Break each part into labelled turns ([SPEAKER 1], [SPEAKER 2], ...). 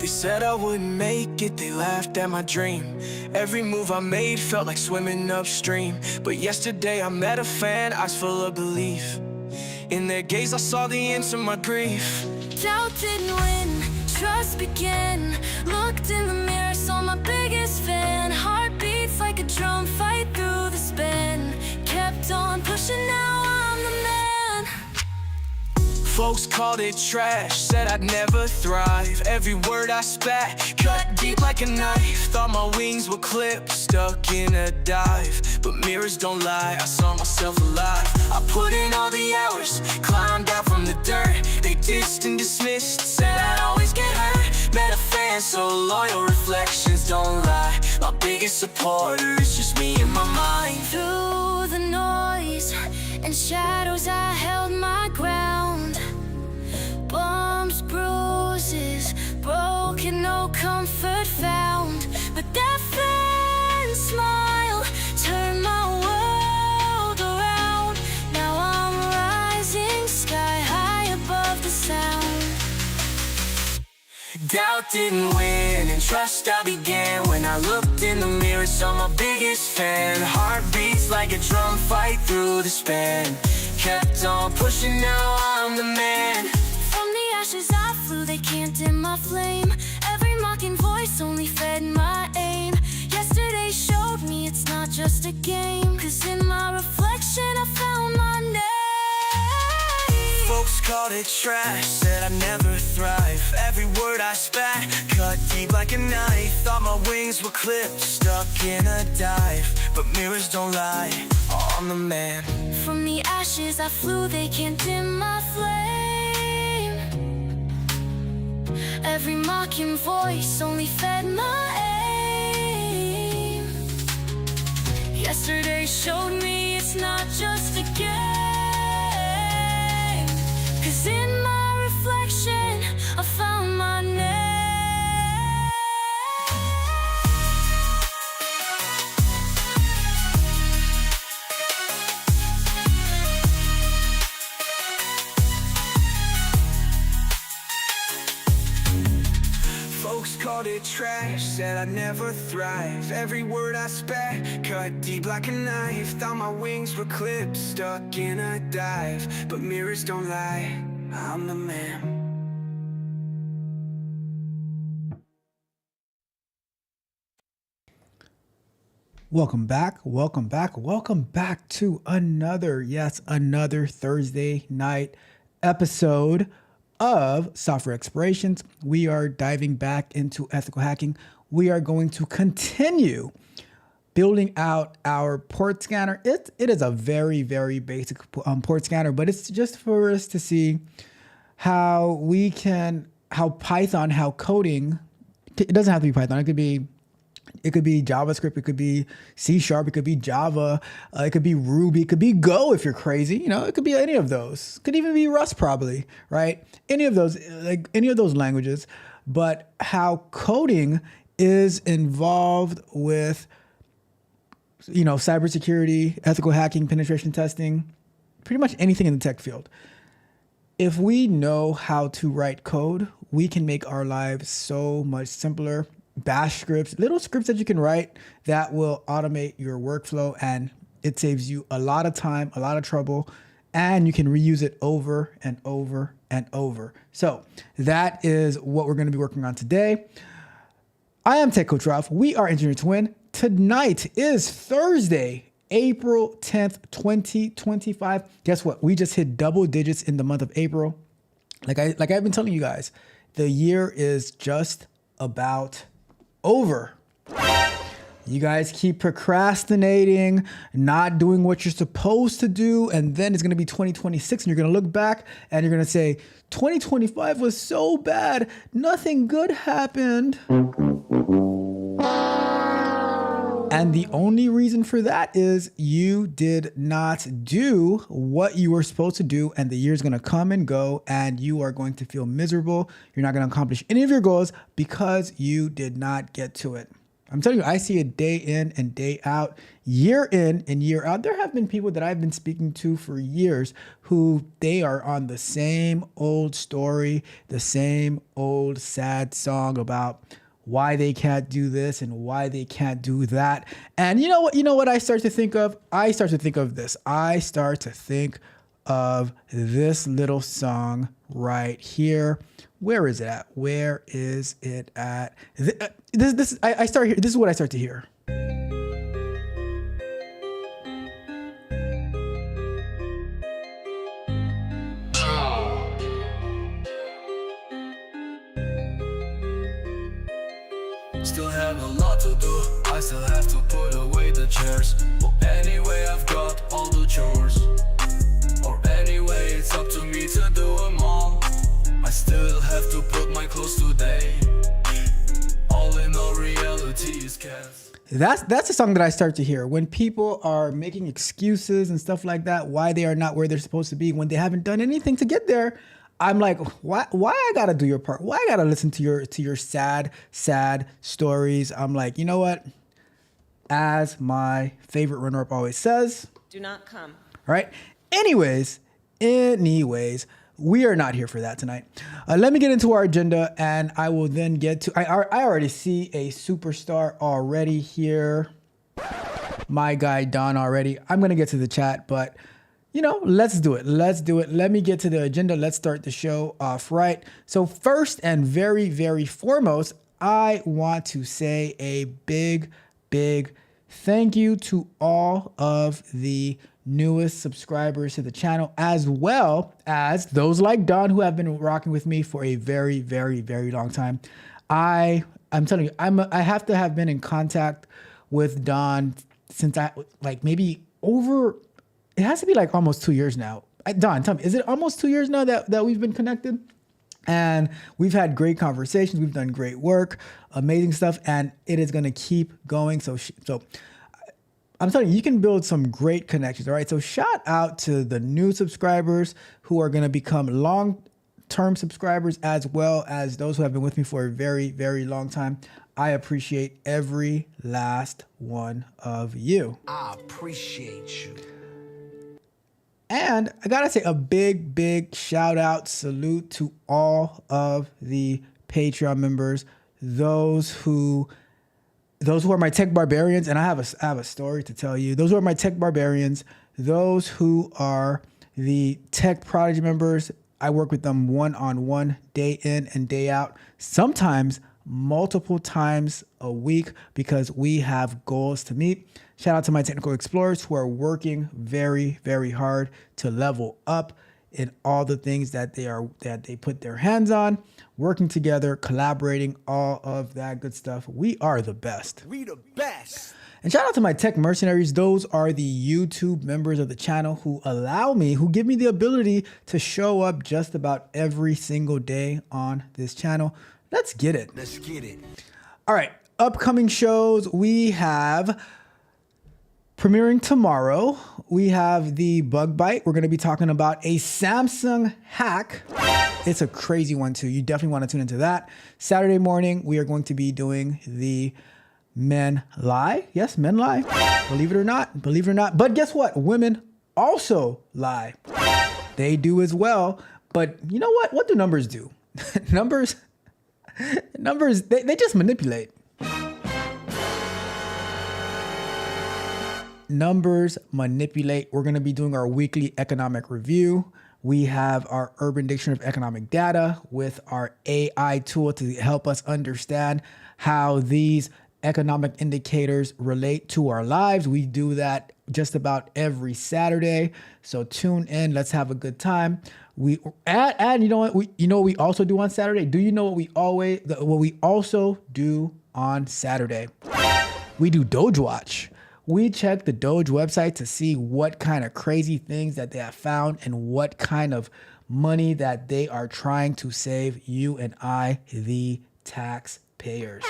[SPEAKER 1] They said I wouldn't make it, they laughed at my dream. Every move I made felt like swimming upstream. But yesterday I met a fan, eyes full of belief. In their gaze I saw the end to my grief.
[SPEAKER 2] Doubt didn't win, trust began. Looked in the mirror, saw my biggest fan. Heart beats like a drum, fight through the span. Kept on pushing, now I'm the man.
[SPEAKER 1] Folks called it trash, said I'd never thrive. Every word I spat, cut deep like a knife. Thought my wings were clipped, stuck in a dive. But mirrors don't lie, I saw myself alive. I put in all the hours, climbed out from the dirt. They dissed and dismissed, said I'd always get hurt. Met a fan so loyal, reflections don't lie. My biggest supporter is just me in my mind.
[SPEAKER 2] Through the noise and shadows I held my ground. Bumps, bruises, broken, no comfort found. But that fan smile turned my world around. Now I'm rising sky high above the sound.
[SPEAKER 1] Doubt didn't win and trust I began. When I looked in the mirror, saw my biggest fan. Heart beats like a drum, fight through the span. Kept on pushing, now I'm the man.
[SPEAKER 2] From the ashes I flew, they can't dim my flame. Every mocking voice only fed my aim. Yesterday showed me it's not just a game. Cause in my reflection I found my name.
[SPEAKER 1] Folks called it trash, said I'd never thrive. Every word I spat, cut deep like a knife. Thought my wings were clipped, stuck in a dive. But mirrors don't lie, I'm the man.
[SPEAKER 2] From the ashes I flew, they can't dim my flame. Every mocking voice only fed my aim. Yesterday showed me it's not just a game. Cause in my reflection I found my name.
[SPEAKER 1] Folks called it trash, said I'd never thrive. Every word I spat, cut deep like a knife. Thought my wings were clipped, stuck in a dive. But mirrors don't lie, I'm the man.
[SPEAKER 3] Welcome back to another Thursday night episode of Software Explorations. We are diving back into ethical hacking. We are going to continue building out our Portscanner. It is a very, very basic Portscanner, but it's just for us to see how Python, how coding, it doesn't have to be Python. It could be JavaScript, it could be C#, it could be Java, it could be Ruby, it could be Go if you're crazy. It could be any of those. It could even be Rust probably, right? Any of those languages. But how coding is involved with, cybersecurity, ethical hacking, penetration testing, pretty much anything in the tech field. If we know how to write code, we can make our lives so much simpler. Bash scripts, little scripts that you can write that will automate your workflow, and it saves you a lot of time, a lot of trouble, and you can reuse it over and over and over. So that is what we're going to be working on today. I am Tech Coach Ralph. We are Engineer Twin. Tonight is Thursday, April 10th, 2025. Guess what? We just hit double digits in the month of April. Like I've been telling you guys, the year is just about over. You guys keep procrastinating, not doing what you're supposed to do, and then it's going to be 2026 and you're going to look back and you're going to say 2025 was so bad, nothing good happened. And the only reason for that is you did not do what you were supposed to do, and the year's going to come and go and you are going to feel miserable. You're not going to accomplish any of your goals because you did not get to it. I'm telling you, I see it day in and day out, year in and year out. There have been people that I've been speaking to for years who they are on the same old story, the same old sad song about why they can't do this and why they can't do that. And you know what? You know what I start to think of? I start to think of this. I start to think of this little song right here. Where is it at? Where is it at? I start here. This is what I start to hear.
[SPEAKER 1] Still have a lot to do, I still have to put away the chairs. But anyway, I've got all the chores. Or anyway, it's up to me to do them all. I still have to put my clothes today. All in all, reality is cast.
[SPEAKER 3] That's a song that I start to hear when people are making excuses and stuff like that, why they are not where they're supposed to be when they haven't done anything to get there. I'm like, why I gotta do your part? Why I gotta listen to your sad stories? I'm like, you know what? As my favorite runner-up always says,
[SPEAKER 4] do not come.
[SPEAKER 3] Right? Anyways, we are not here for that tonight. Let me get into our agenda, and I will then get to. I already see a superstar already here. My guy Don already. I'm gonna get to the chat, but you know, let's do it. Let me get to the agenda. Let's start the show off right. So first and very foremost, I want to say a big thank you to all of the newest subscribers to the channel, as well as those like Don who have been rocking with me for a very long time. I'm telling you, I have to have been in contact with Don since maybe over. It has to be like almost 2 years now. Don, tell me, is it almost 2 years now that we've been connected? And we've had great conversations. We've done great work, amazing stuff, and it is going to keep going. So I'm telling you, you can build some great connections. All right. So shout out to the new subscribers who are going to become long-term subscribers, as well as those who have been with me for a very long time. I appreciate every last one of you.
[SPEAKER 1] I appreciate you.
[SPEAKER 3] And I gotta say a big shout out, salute to all of the Patreon members, those who are my tech barbarians, and I have a story to tell you. Those who are my tech barbarians, those who are the tech prodigy members. I work with them one-on-one, day in and day out, sometimes multiple times a week, because we have goals to meet. Shout out to my technical explorers who are working very hard to level up in all the things that they put their hands on, working together, collaborating, all of that good stuff. We are the best.
[SPEAKER 1] We the best.
[SPEAKER 3] And shout out to my tech mercenaries. Those are the YouTube members of the channel who give me the ability to show up just about every single day on this channel. Let's get it.
[SPEAKER 1] Let's get it.
[SPEAKER 3] All right. Upcoming shows, we have premiering tomorrow. We have the Bug Bite. We're going to be talking about a Samsung hack. It's a crazy one too. You definitely want to tune into that. Saturday morning, we are going to be doing the Men Lie. Yes, men lie. Believe it or not. But guess what? Women also lie. They do as well. But you know what? What do numbers do? Numbers, they just manipulate. Numbers manipulate. We're going to be doing our weekly economic review. We have our Urban Dictionary of Economic Data with our AI tool to help us understand how these economic indicators relate to our lives. We do that just about every Saturday. So tune in. Let's have a good time. And you know what? We also do on Saturday. Do you know what we also do on Saturday? We do Doge Watch. We check the Doge website to see what kind of crazy things that they have found and what kind of money that they are trying to save you and I, the taxpayers.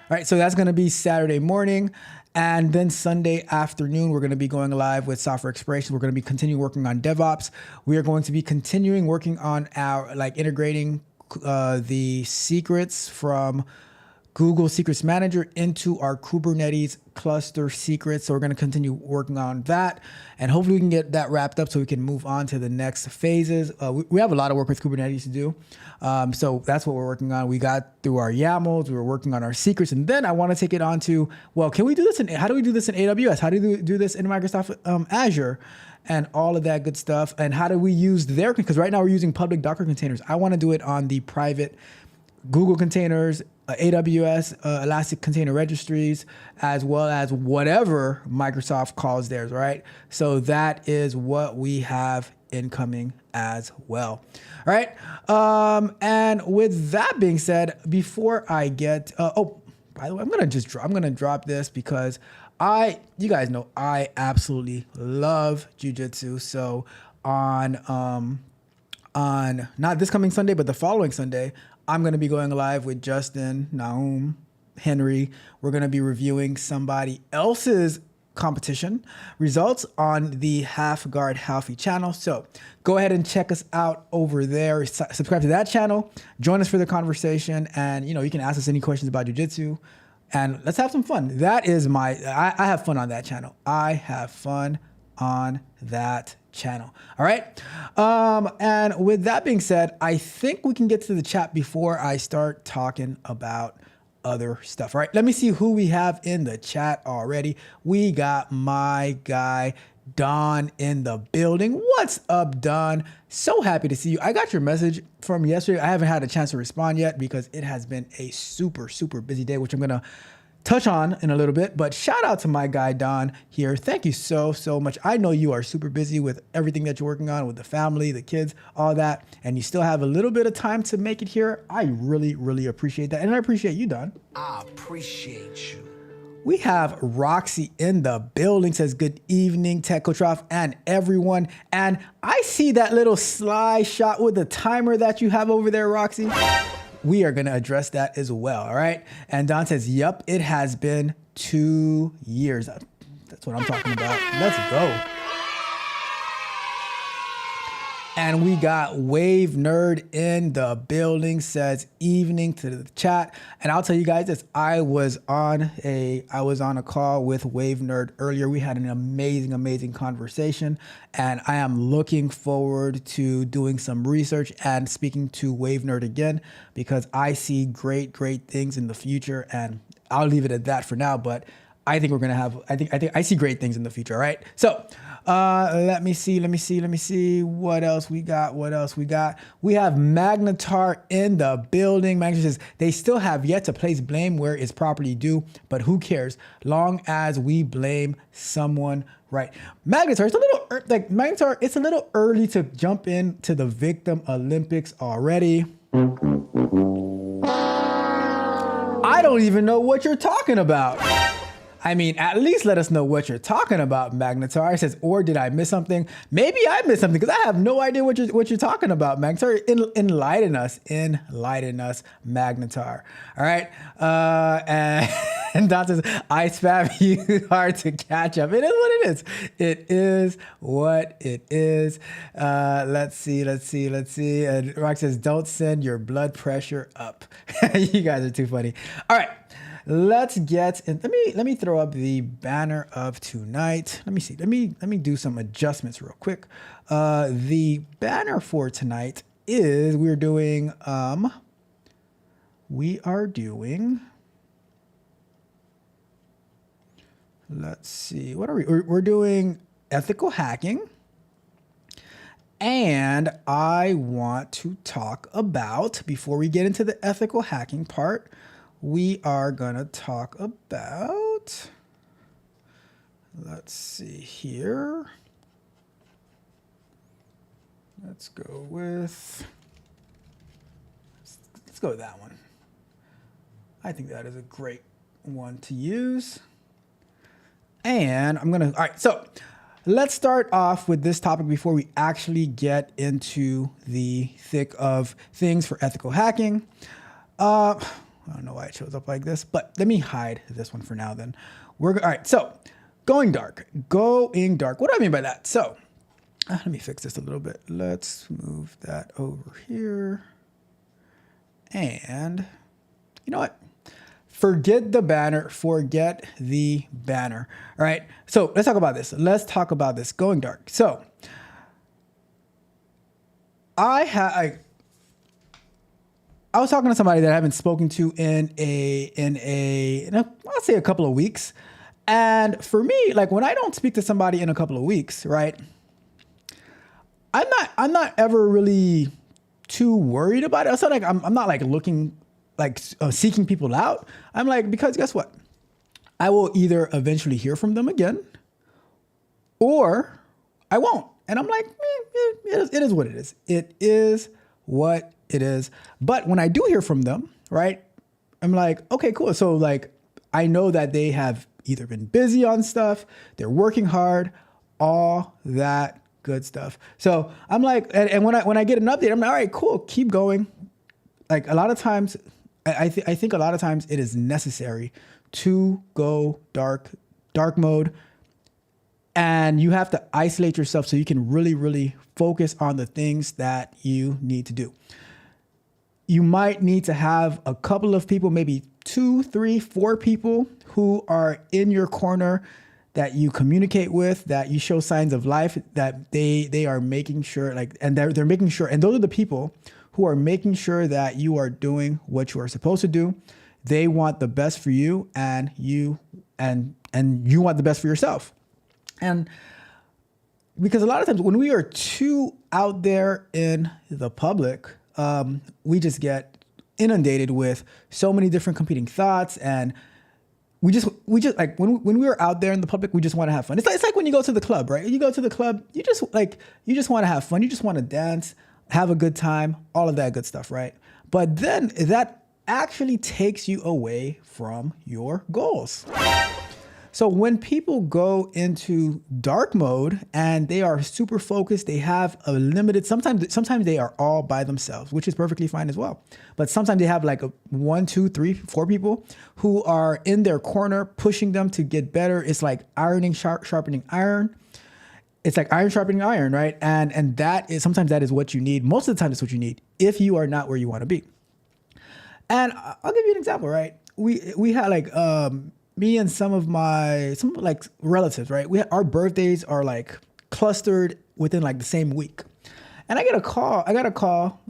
[SPEAKER 3] All right, so that's going to be Saturday morning. And then Sunday afternoon, we're going to be going live with Software Exploration. We're going to be continuing working on DevOps. We are going to be continuing working on our integrating the secrets from Google Secrets Manager into our Kubernetes cluster secrets. So we're going to continue working on that, and hopefully we can get that wrapped up so we can move on to the next phases. We have a lot of work with Kubernetes to do. So that's what we're working on. We got through our YAMLs, we were working on our secrets, and then I want to take it on to, well, can we do this how do we do this in AWS? How do we do this in Microsoft Azure? And all of that good stuff. And how do we use their, because right now we're using public Docker containers. I want to do it on the private Google containers, AWS, Elastic Container Registries, as well as whatever Microsoft calls theirs, right? So that is what we have incoming as well. All right. And with that being said, before I get, by the way, I'm going to drop this because you guys know I absolutely love jiu-jitsu. So on not this coming Sunday, but the following Sunday, I'm going to be going live with Justin, Nahum, Henry. We're going to be reviewing somebody else's competition results on the Half Guard Halfy channel. So go ahead and check us out over there. Subscribe to that channel. Join us for the conversation. And, you can ask us any questions about jiu-jitsu. And let's have some fun. That is I have fun on that channel. I have fun on that channel. All right. And with that being said, I think we can get to the chat before I start talking about other stuff. All right. Let me see who we have in the chat already. We got my guy, Don, in the building. What's up, Don? So happy to see you. I got your message from yesterday. I haven't had a chance to respond yet because it has been a super, super busy day, which I'm going to touch on in a little bit. But shout out to my guy, Don, here. Thank you so, so much. I know you are super busy with everything that you're working on with the family, the kids, all that, and you still have a little bit of time to make it here. I really, really appreciate that. And I appreciate you, Don.
[SPEAKER 4] I appreciate you.
[SPEAKER 3] We have Roxy in the building, says good evening, Tech Coach Ralph and everyone. And I see that little sly shot with the timer that you have over there, Roxy. We are going to address that as well, all right? And Don says, yep, it has been 2 years. That's what I'm talking about. Let's go. And we got Wave Nerd in the building, says evening to the chat. And I'll tell you guys this, I was on a call with Wave Nerd earlier. We had an amazing, amazing conversation. And I am looking forward to doing some research and speaking to Wave Nerd again, because I see great, great things in the future. And I'll leave it at that for now. But I think we're going to have, I think I see great things in the future, all right? So let me see what else we got. We have Magnetar in the building. Magnetar says they still have yet to place blame where it's properly due, but who cares? Long as we blame someone right. Magnetar, it's a little early to jump into the victim Olympics already. I don't even know what you're talking about. I mean, at least let us know what you're talking about, Magnetar. It says, or did I miss something? Maybe I missed something because I have no idea what you're talking about, Magnetar. Enlighten us, Magnetar. All right. And Don says, I spam you hard to catch up. It is what it is. It is what it is. Let's see. And Rock says, don't send your blood pressure up. You guys are too funny. All right. Let's get in. Let me throw up the banner of tonight. Let me see. Let me do some adjustments real quick. The banner for tonight is we are doing. Let's see. What are we? We're doing ethical hacking, and I want to talk about, before we get into the ethical hacking part, we are going to talk about, let's see here. Let's go with that one. I think that is a great one to use. And all right, so let's start off with this topic before we actually get into the thick of things for ethical hacking. I don't know why it shows up like this, but let me hide this one for now then. All right, so going dark. What do I mean by that? So let me fix this a little bit. Let's move that over here. And you know what? Forget the banner. Forget the banner. All right. So let's talk about this. Let's talk about this going dark. So I was talking to somebody that I haven't spoken to in I'll say a couple of weeks. And for me, like when I don't speak to somebody in a couple of weeks, right? I'm not ever really too worried about it. It's not like I'm not like looking like seeking people out. I'm like, because guess what? I will either eventually hear from them again or I won't. And I'm like, it is what it is. It is what it is. But when I do hear from them, right, I'm like, okay, cool. So like, I know that they have either been busy on stuff, they're working hard, all that good stuff. So I'm like, and when I get an update, I'm like, all right, cool, keep going. Like a lot of times, I think a lot of times it is necessary to go dark mode, and you have to isolate yourself so you can really, really focus on the things that you need to do. You might need to have a couple of people, maybe 2, 3, 4 people who are in your corner that you communicate with, that you show signs of life, that they are making sure, like, and they're making sure, and those are the people who are making sure that you are doing what you are supposed to do. They want the best for you, and you want the best for yourself. And because a lot of times when we are too out there in the public, we just get inundated with so many different competing thoughts, and we just like when we are out there in the public, we just want to have fun. It's like when you go to the club, right? You go to the club, you just want to have fun. You just want to dance, have a good time, all of that good stuff, right? But then that actually takes you away from your goals. So when people go into dark mode and they are super focused, they have a limited, sometimes they are all by themselves, which is perfectly fine as well. But sometimes they have like 1, 2, 3, 4 people who are in their corner pushing them to get better. It's like sharpening iron. It's like iron sharpening iron, right? And that is, sometimes that is what you need. Most of the time it's what you need if you are not where you want to be. And I'll give you an example, right? We had like, me and some like relatives, right? Our birthdays are like clustered within like the same week. And I got a call the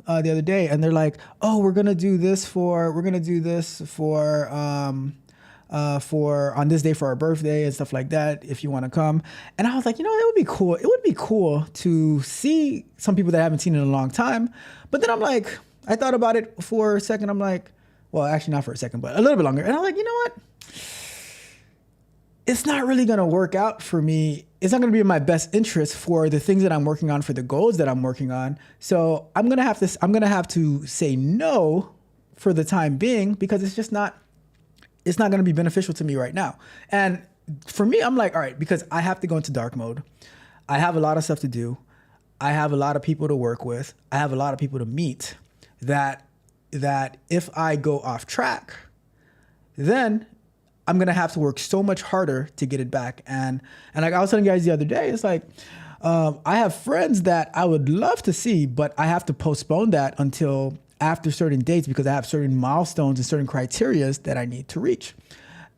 [SPEAKER 3] other day, and they're like, "Oh, we're gonna do this for on this day for our birthday and stuff like that. If you want to come." And I was like, it would be cool. It would be cool to see some people that I haven't seen in a long time. But then I'm like, I thought about it for a second. I'm like, well, actually not for a second, but a little bit longer. And I'm like, you know what? It's not really going to work out for me. It's not going to be in my best interest for the things that I'm working on, for the goals that I'm working on. So I'm going to have to say no for the time being, because it's not going to be beneficial to me right now. And for me, I'm like, all right, because I have to go into dark mode. I have a lot of stuff to do. I have a lot of people to work with. I have a lot of people to meet that if I go off track, then I'm going to have to work so much harder to get it back. And like I was telling you guys the other day, it's like, I have friends that I would love to see, but I have to postpone that until after certain dates, because I have certain milestones and certain criterias that I need to reach.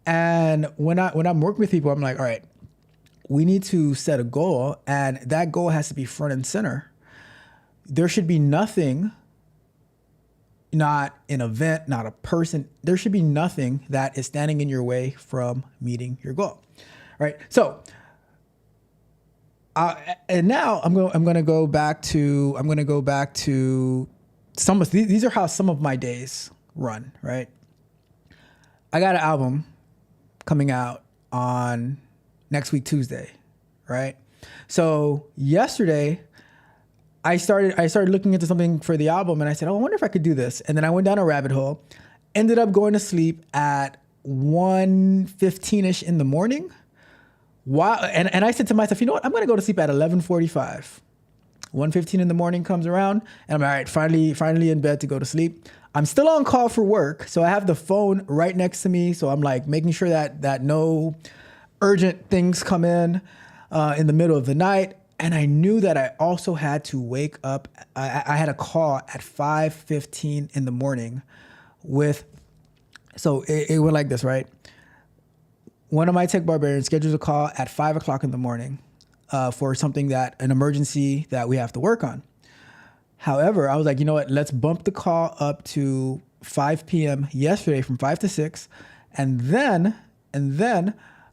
[SPEAKER 3] And when I'm working with people, I'm like, all right, we need to set a goal, and that goal has to be front and center. There should be nothing, not an event, not a person. There should be nothing that is standing in your way from meeting your goal, right? So, and now I'm going to go back to some of these are how some of my days run, right? I got an album coming out on next week, Tuesday, right? So yesterday, I started looking into something for the album, and I said, oh, I wonder if I could do this. And then I went down a rabbit hole, ended up going to sleep at 1:15-ish in the morning. And I said to myself, you know what? I'm going to go to sleep at 11:45. 1:15 in the morning comes around, and I'm all right, finally in bed to go to sleep. I'm still on call for work, so I have the phone right next to me. So I'm like making sure that no urgent things come in the middle of the night. And I knew that I also had to wake up. I had a call at 5:15 in the morning with So it went like this, right? One of my tech barbarians schedules a call at 5 o'clock in the morning for an emergency that we have to work on. However, I was like, you know what? Let's bump the call up to 5 p.m. yesterday from 5 to 6. And then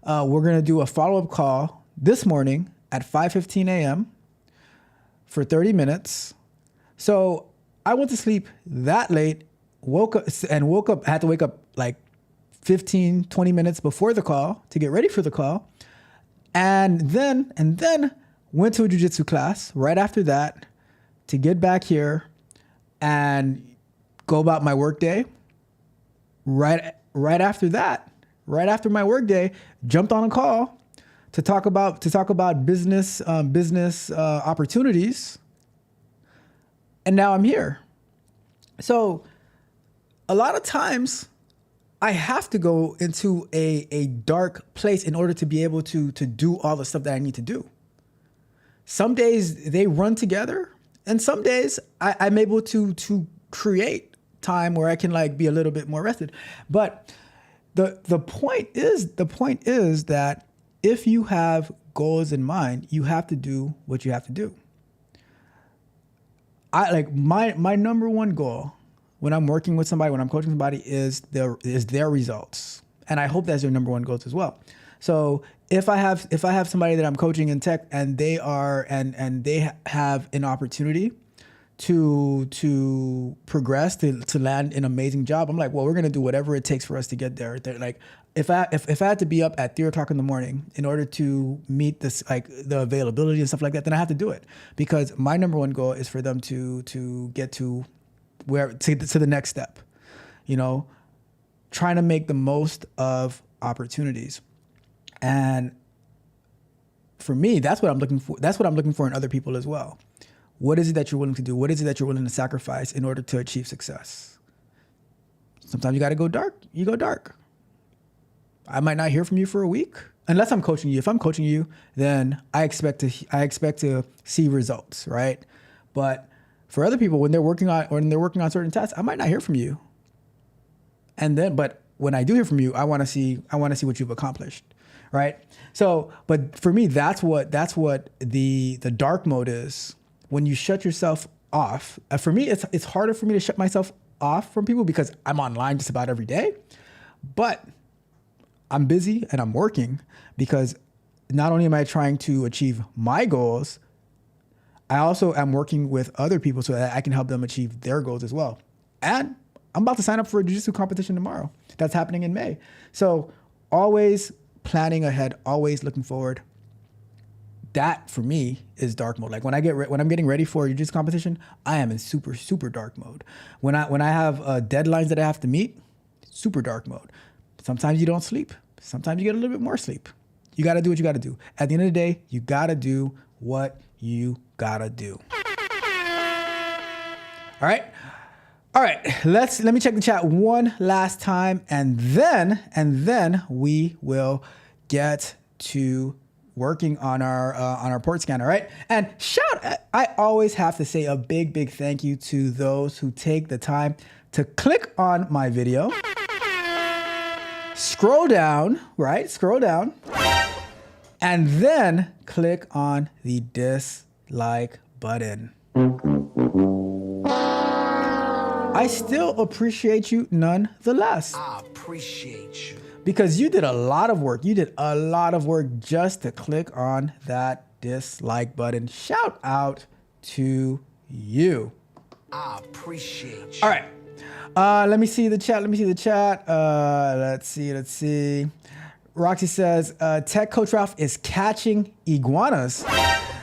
[SPEAKER 3] we're going to do a follow-up call this morning at 5:15 a.m. for 30 minutes. So I went to sleep that late, woke up, I had to wake up like 15, 20 minutes before the call to get ready for the call. And then went to a jiu-jitsu class right after that to get back here and go about my work day. Right after that, right after my work day, jumped on a call to talk about business opportunities. And now I'm here. So a lot of times I have to go into a dark place in order to be able to do all the stuff that I need to do. Some days they run together, and some days I'm able to create time where I can like be a little bit more rested. But the point is that if you have goals in mind, you have to do what you have to do. I like my number one goal when I'm working with somebody, when I'm coaching somebody, is their results, and I hope that's their number one goals as well. So if I have somebody that I'm coaching in tech and they have an opportunity to progress, to land an amazing job, I'm like, well, we're gonna do whatever it takes for us to get there. They're like, if I had to be up at 3 o'clock in the morning in order to meet this, like the availability and stuff like that, then I have to do it, because my number one goal is for them to get to the next step, trying to make the most of opportunities. And for me, that's what I'm looking for. That's what I'm looking for in other people as well. What is it that you're willing to do? What is it that you're willing to sacrifice in order to achieve success? Sometimes you got to go dark. You go dark. I might not hear from you for a week unless I'm coaching you. If I'm coaching you, then I expect to see results, right? But for other people, when they're working on certain tasks, I might not hear from you. But when I do hear from you, I want to see what you've accomplished, right? So, but for me, that's what the dark mode is. When you shut yourself off. For me, it's harder for me to shut myself off from people because I'm online just about every day. But I'm busy and I'm working, because not only am I trying to achieve my goals, I also am working with other people so that I can help them achieve their goals as well. And I'm about to sign up for a jiu-jitsu competition tomorrow. That's happening in May. So always planning ahead, always looking forward. That for me is dark mode. Like when I'm getting ready for a jiu-jitsu competition, I am in super, super dark mode. When I have deadlines that I have to meet, super dark mode. Sometimes you don't sleep. Sometimes you get a little bit more sleep. You got to do what you got to do. At the end of the day, you got to do what you got to do. All right. Let me check the chat one last time, and then we will get to working on our Portscanner, right? And I always have to say a big thank you to those who take the time to click on my video, scroll down, and then click on the dislike button. I still appreciate you nonetheless.
[SPEAKER 4] I appreciate you.
[SPEAKER 3] Because you did a lot of work. You did a lot of work just to click on that dislike button. Shout out to you.
[SPEAKER 4] I appreciate you.
[SPEAKER 3] All right. Let me see the chat. Let's see. Roxy says, Tech Coach Ralph is catching iguanas.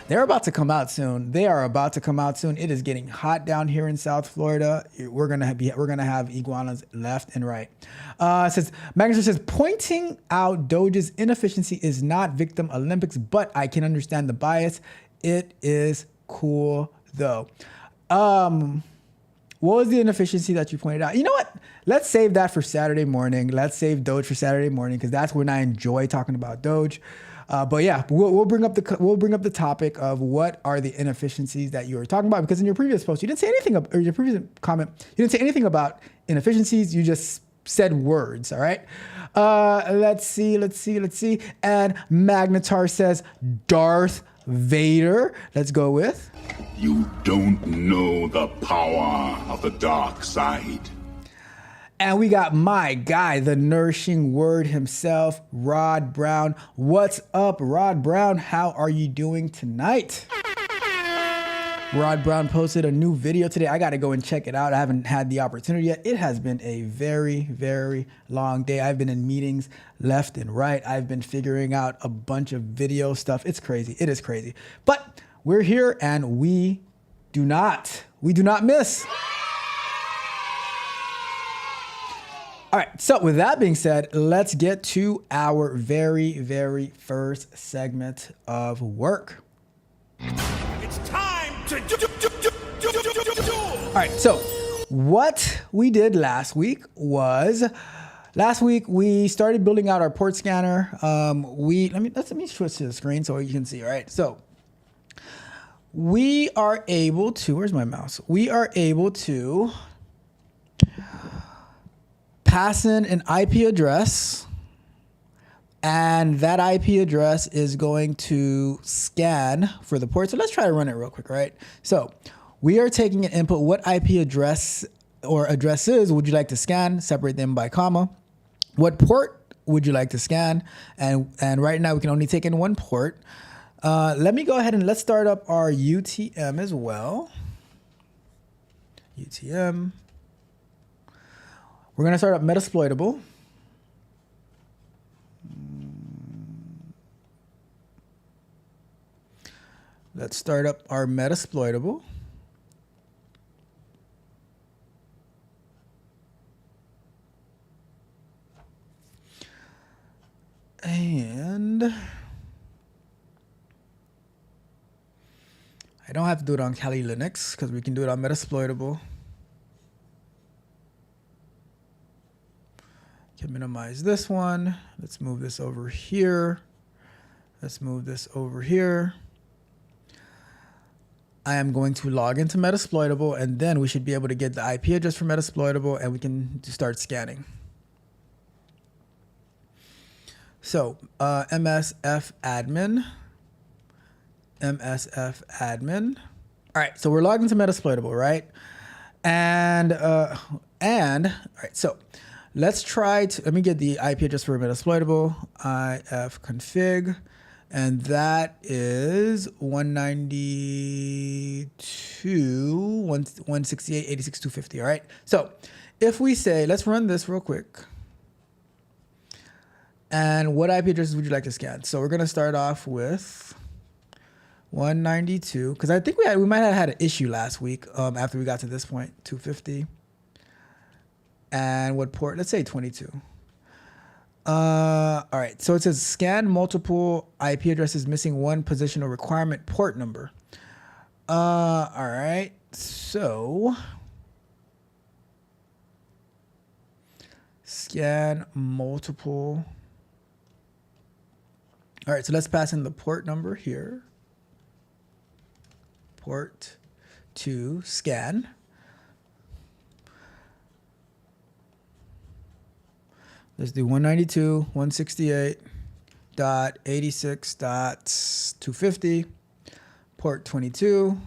[SPEAKER 3] They're about to come out soon. It is getting hot down here in South Florida. We're gonna have iguanas left and right. Magnus says, pointing out Doge's inefficiency is not victim Olympics, but I can understand the bias. It is cool though. What was the inefficiency that you pointed out? You know what? Let's save that for Saturday morning. Let's save Doge for Saturday morning, because that's when I enjoy talking about Doge. But yeah, we'll bring up the topic of what are the inefficiencies that you were talking about, because in your previous post you didn't say anything, or your previous comment you didn't say anything about inefficiencies. You just said words. All right. Let's see. And Magnetar says Darth Vader. Let's go with.
[SPEAKER 5] You don't know the power of the dark side.
[SPEAKER 3] And we got my guy, the nourishing word himself, Rod Brown. What's up, Rod Brown? How are you doing tonight? Rod Brown posted a new video today. I got to go and check it out. I haven't had the opportunity yet. It has been a very, very long day. I've been in meetings left and right. I've been figuring out a bunch of video stuff. It's crazy. It is crazy. But we're here and we do not miss. All right, so with that being said, let's get to our very, very first segment of work.
[SPEAKER 6] It's time to do.
[SPEAKER 3] All right, so what we did last week was, we started building out our Portscanner. Let me switch to the screen so you can see. All right, so we are able to, where's my mouse? We are able to pass in an IP address, and that IP address is going to scan for the port. So let's try to run it real quick, right? So we are taking an input. What IP address or addresses would you like to scan? Separate them by comma. What port would you like to scan? And right now we can only take in one port. Let me go ahead and let's start up our UTM as well. UTM. We're going to start up Metasploitable. Let's start up our Metasploitable. And I don't have to do it on Kali Linux because we can do it on Metasploitable. Can minimize this one. Let's move this over here. Let's move this over here. I am going to log into Metasploitable, and then we should be able to get the IP address for Metasploitable, and we can start scanning. So MSF admin. All right, so we're logged into Metasploitable, right? And all right, so let's try to, let me get the IP address for Metasploitable, ifconfig, and that is 192.168.86.250, all right? So if we say, let's run this real quick. And what IP addresses would you like to scan? So we're gonna start off with 192, because I think we might have had an issue last week after we got to this point, 250. And what port? Let's say 22. All right, so it says scan multiple IP addresses missing one positional requirement port number. All right, so scan multiple. All right, so let's pass in the port number here. Port to scan. Let's do 192.168.86.250, port 22. All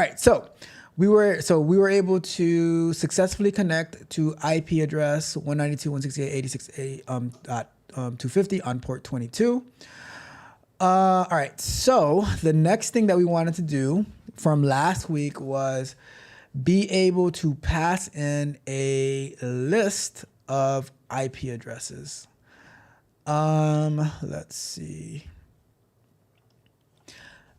[SPEAKER 3] right, so we were able to successfully connect to IP address 192.168.86.250 on port 22. All right, so the next thing that we wanted to do from last week was be able to pass in a list of IP addresses. Let's see.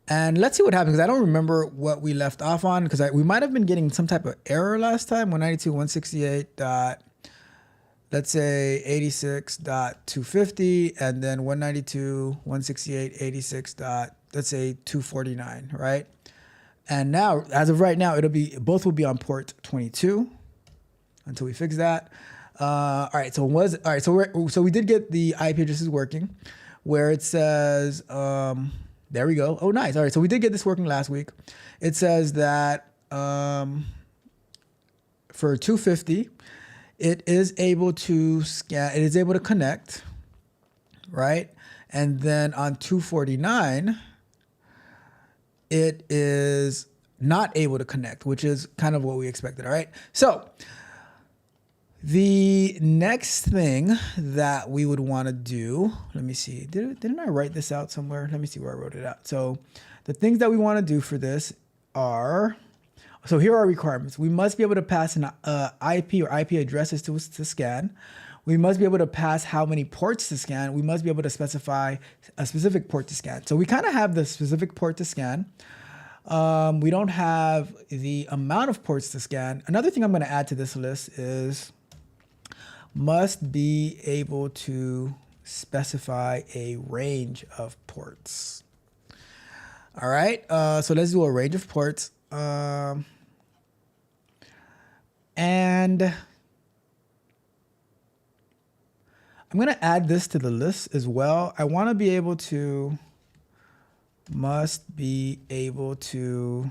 [SPEAKER 3] And let's see what happens, because I don't remember what we left off on, because we might have been getting some type of error last time, 192.168. Let's say 86.250, and then 192.168.86. Let's say 249, right? And now, as of right now, both will be on port 22 until we fix that. All right, so we did get the IP addresses working, where it says, there we go. Oh, nice. All right, so we did get this working last week. It says that for 250, it is able to scan, it is able to connect, right? And then on 249, it is not able to connect, which is kind of what we expected, all right? So the next thing that we would want to do, let me see, didn't I write this out somewhere? Let me see where I wrote it out. So the things that we want to do for this are, so here are our requirements. We must be able to pass an IP or IP addresses to scan. We must be able to pass how many ports to scan. We must be able to specify a specific port to scan. So we kind of have the specific port to scan. We don't have the amount of ports to scan. Another thing I'm going to add to this list is must be able to specify a range of ports. All right, so let's do a range of ports. And I'm going to add this to the list as well. I want to be able to, must be able to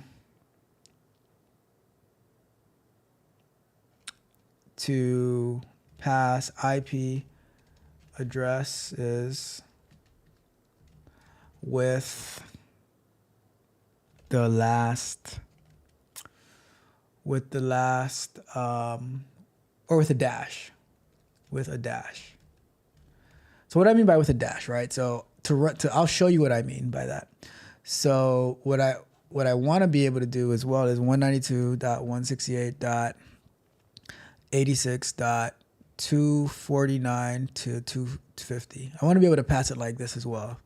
[SPEAKER 3] pass IP addresses with the last, or with a dash, So what I mean by with a dash, right? So I'll show you what I mean by that. So what I want to be able to do as well is 192.168.86.249 to 250. I want to be able to pass it like this as well.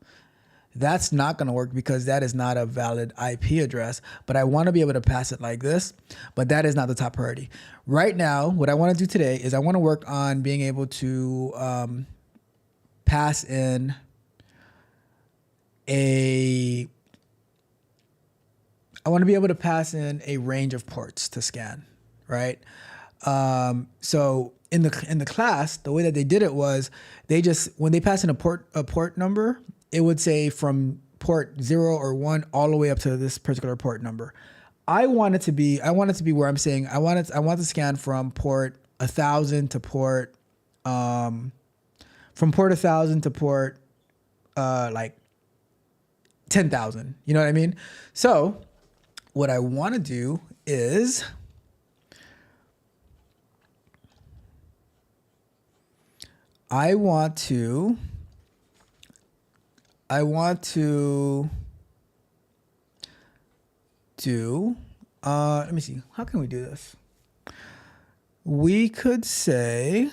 [SPEAKER 3] That's not going to work because that is not a valid IP address, but I want to be able to pass it like this, but that is not the top priority. Right now, what I want to do today is I want to work on being able to pass in I want to be able to pass in a range of ports to scan, right? So in the class, the way that they did it was they just, when they pass in a port number, it would say from port 0 or 1 all the way up to this particular port number. I want it to be where I'm saying I want to scan from port 1000 to port from port 1000 to port like 10,000. You know what I mean? So what I want to do is I want to do, let me see, how can we do this? We could say,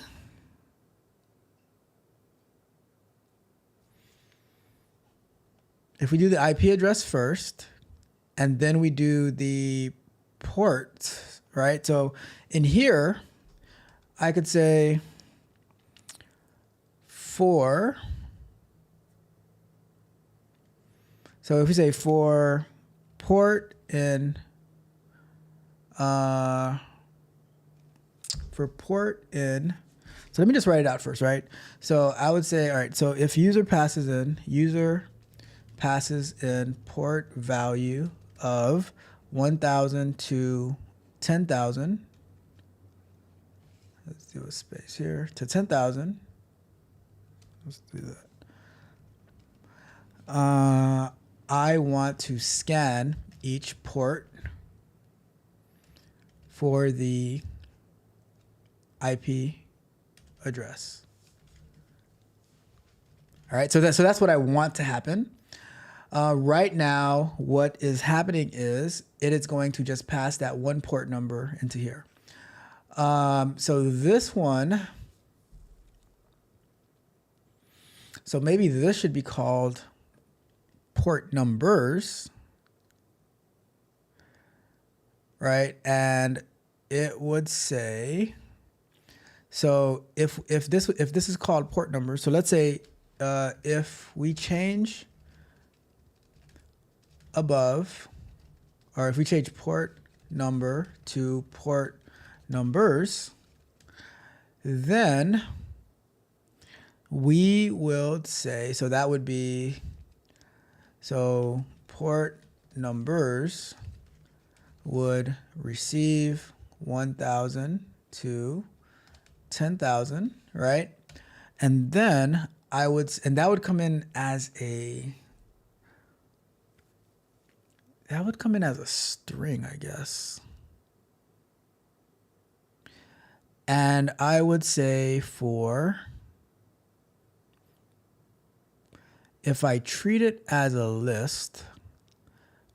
[SPEAKER 3] if we do the IP address first, and then we do the port, right? So in here, I could say for, so if we say for port in, so let me just write it out first, right? So I would say, all right, so if user passes in port value of 1000 to 10,000. Let's do a space here to 10,000. Let's do that. I want to scan each port for the IP address. All right, so that's what I want to happen. Right now, what is happening is it is going to just pass that one port number into here. So this one, so maybe this should be called port numbers, right? And it would say, so if this is called port numbers, so let's say if we change above, or if we change port number to port numbers, then we will say, so that would be, so port numbers would receive 1000 to 10,000, right? And then and that would come in as a, string, I guess. And I would say if I treat it as a list,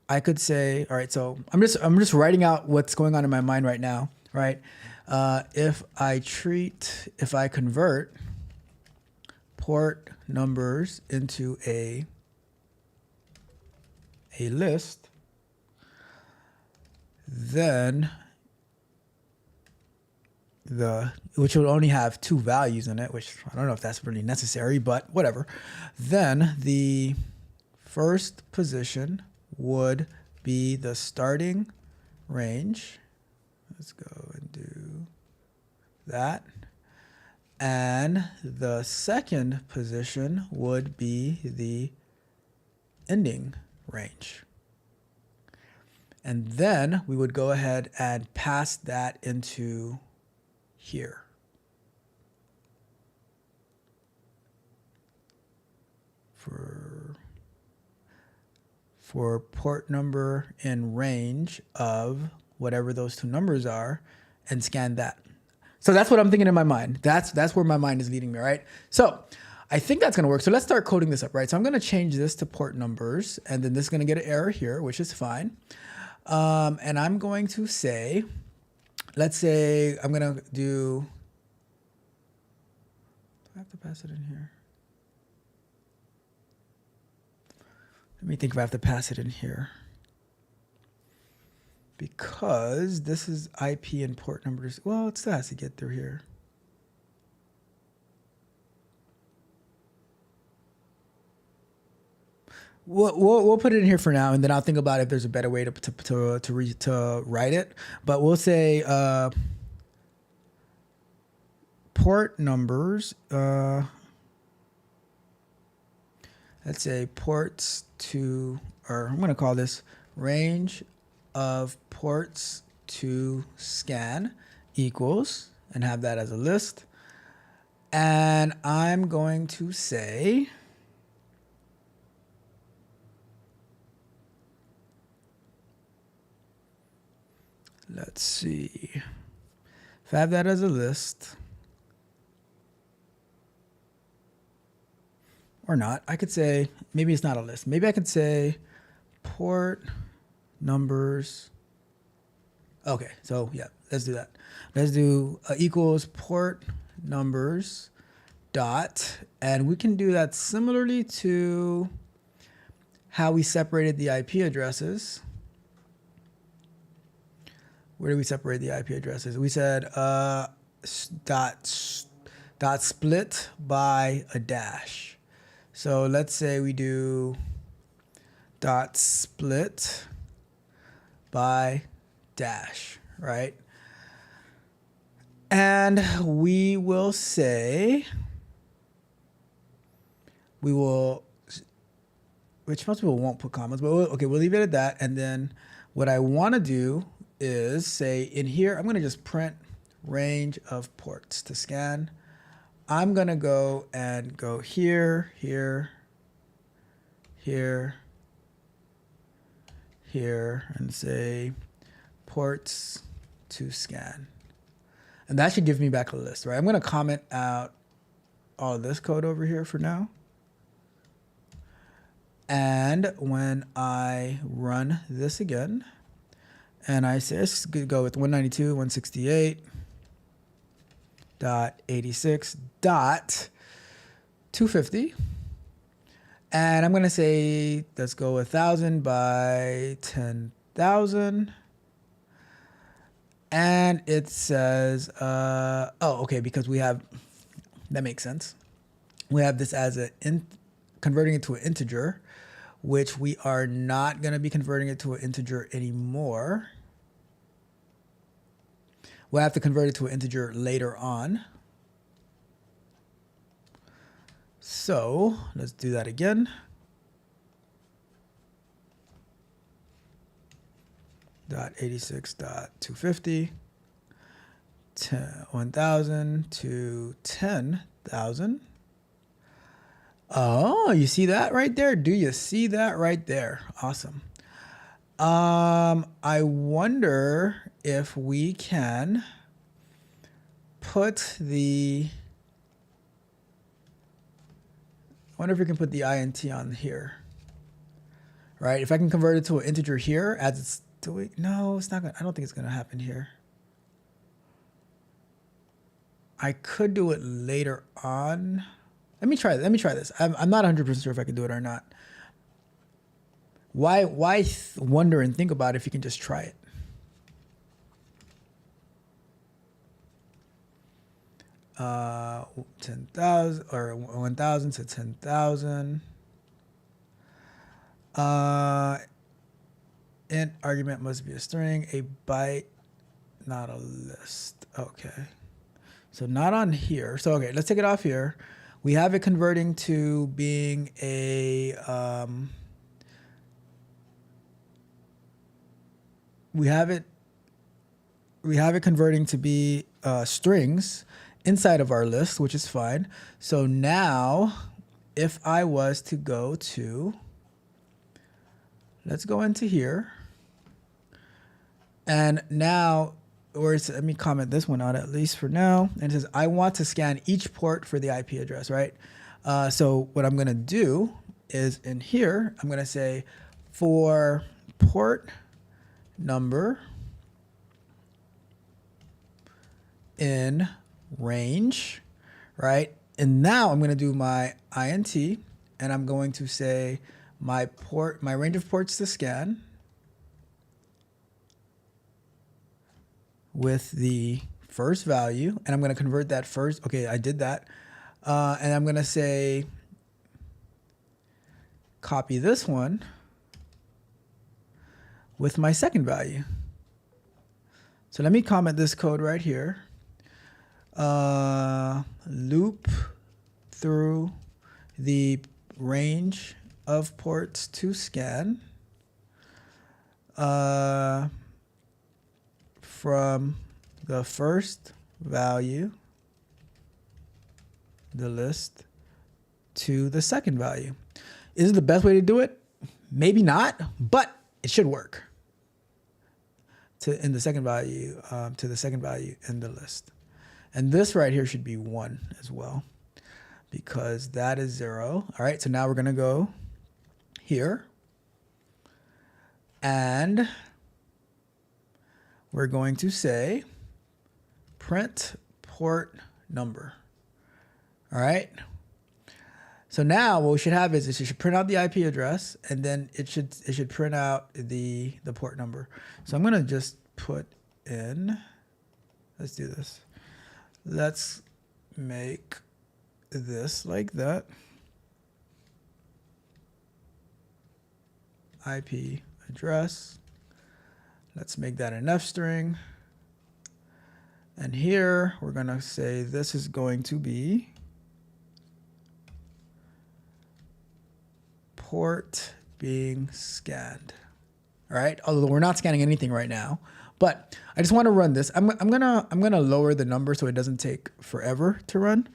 [SPEAKER 3] I could say, all right, so I'm just writing out what's going on in my mind right now, right? If I convert port numbers into a list, then which will only have 2 values in it, which I don't know if that's really necessary, but whatever. Then the first position would be the starting range. Let's go and do that. And the second position would be the ending range. And then we would go ahead and pass that into here. For port number and range of whatever those 2 numbers are, and scan that. So that's what I'm thinking in my mind. That's where my mind is leading me, right? So I think that's gonna work. So let's start coding this up, right? So I'm gonna change this to port numbers, and then this is gonna get an error here, which is fine. And I'm going to say, let's say I'm gonna do, do I have to pass it in here? Let me think if I have to pass it in here. Because this is IP and port numbers. Well, it still has to get through here. We'll put it in here for now, and then I'll think about if there's a better way to write it. But we'll say port numbers. Let's say ports to, or I'm going to call this range of ports to scan equals, and have that as a list. And I'm going to say, let's see, if I have that as a list, or not, I could say, maybe it's not a list. Maybe I could say port numbers. Okay, so yeah, let's do that. Let's do equals port numbers dot, and we can do that similarly to how we separated the IP addresses. Where do we separate the IP addresses? We said dot split by a dash. So let's say we do dot split by dash, right? And we will say, which most people won't put commas, but we'll leave it at that. And then what I want to do is say in here, I'm going to just print range of ports to scan. I'm going to go here, here, here, here, and say ports to scan. And that should give me back a list, right? I'm going to comment out all of this code over here for now. And when I run this again, and I say, let's go with 192.168.86.250. And I'm going to say, let's go 1,000 by 10,000. And it says, okay, because we have, that makes sense. We have this as converting it to an integer, which we are not going to be converting it to an integer anymore. We'll have to convert it to an integer later on. So let's do that again. .86.250. 1,000 to 10,000. Oh, you see that right there? Do you see that right there? Awesome. I wonder if we can put the, I wonder if we can put the int on here, right? If I can convert it to an integer here as it's doing, no, it's not gonna, I don't think it's gonna happen here. I could do it later on. Let me try this. I'm not 100% sure if I can do it or not. Why wonder and think about it if you can just try it? Uh, 10,000 or 1,000 to 10,000. Int argument must be a string, a byte, not a list. Okay. So not on here. So, okay, let's take it off here. We have it converting to being a, we have it converting to be strings inside of our list, which is fine. So now if I was to go to, let's go into here. And now, let me comment this one out at least for now. And it says, I want to scan each port for the IP address, right? So what I'm going to do is in here, I'm going to say for port number in range, right? And now I'm going to do my int, and I'm going to say my range of ports to scan with the first value, and I'm going to convert that first. Okay, I did that. And I'm going to say copy this one with my second value. So let me comment this code right here. Loop through the range of ports to scan from the first value, the list, to the second value. Is it the best way to do it? Maybe not, but it should work. In the second value, to the second value in the list. And this right here should be 1 as well, because that is 0. All right, so now we're gonna go here, and we're going to say print port number. All right. So now what we should have is it should print out the IP address, and then it should print out the port number. So I'm gonna just put in, let's do this. Let's make this like that. IP address. Let's make that an F string. And here we're gonna say this is going to be port being scanned. All right, although we're not scanning anything right now, but I just want to run this. I'm gonna lower the number so it doesn't take forever to run.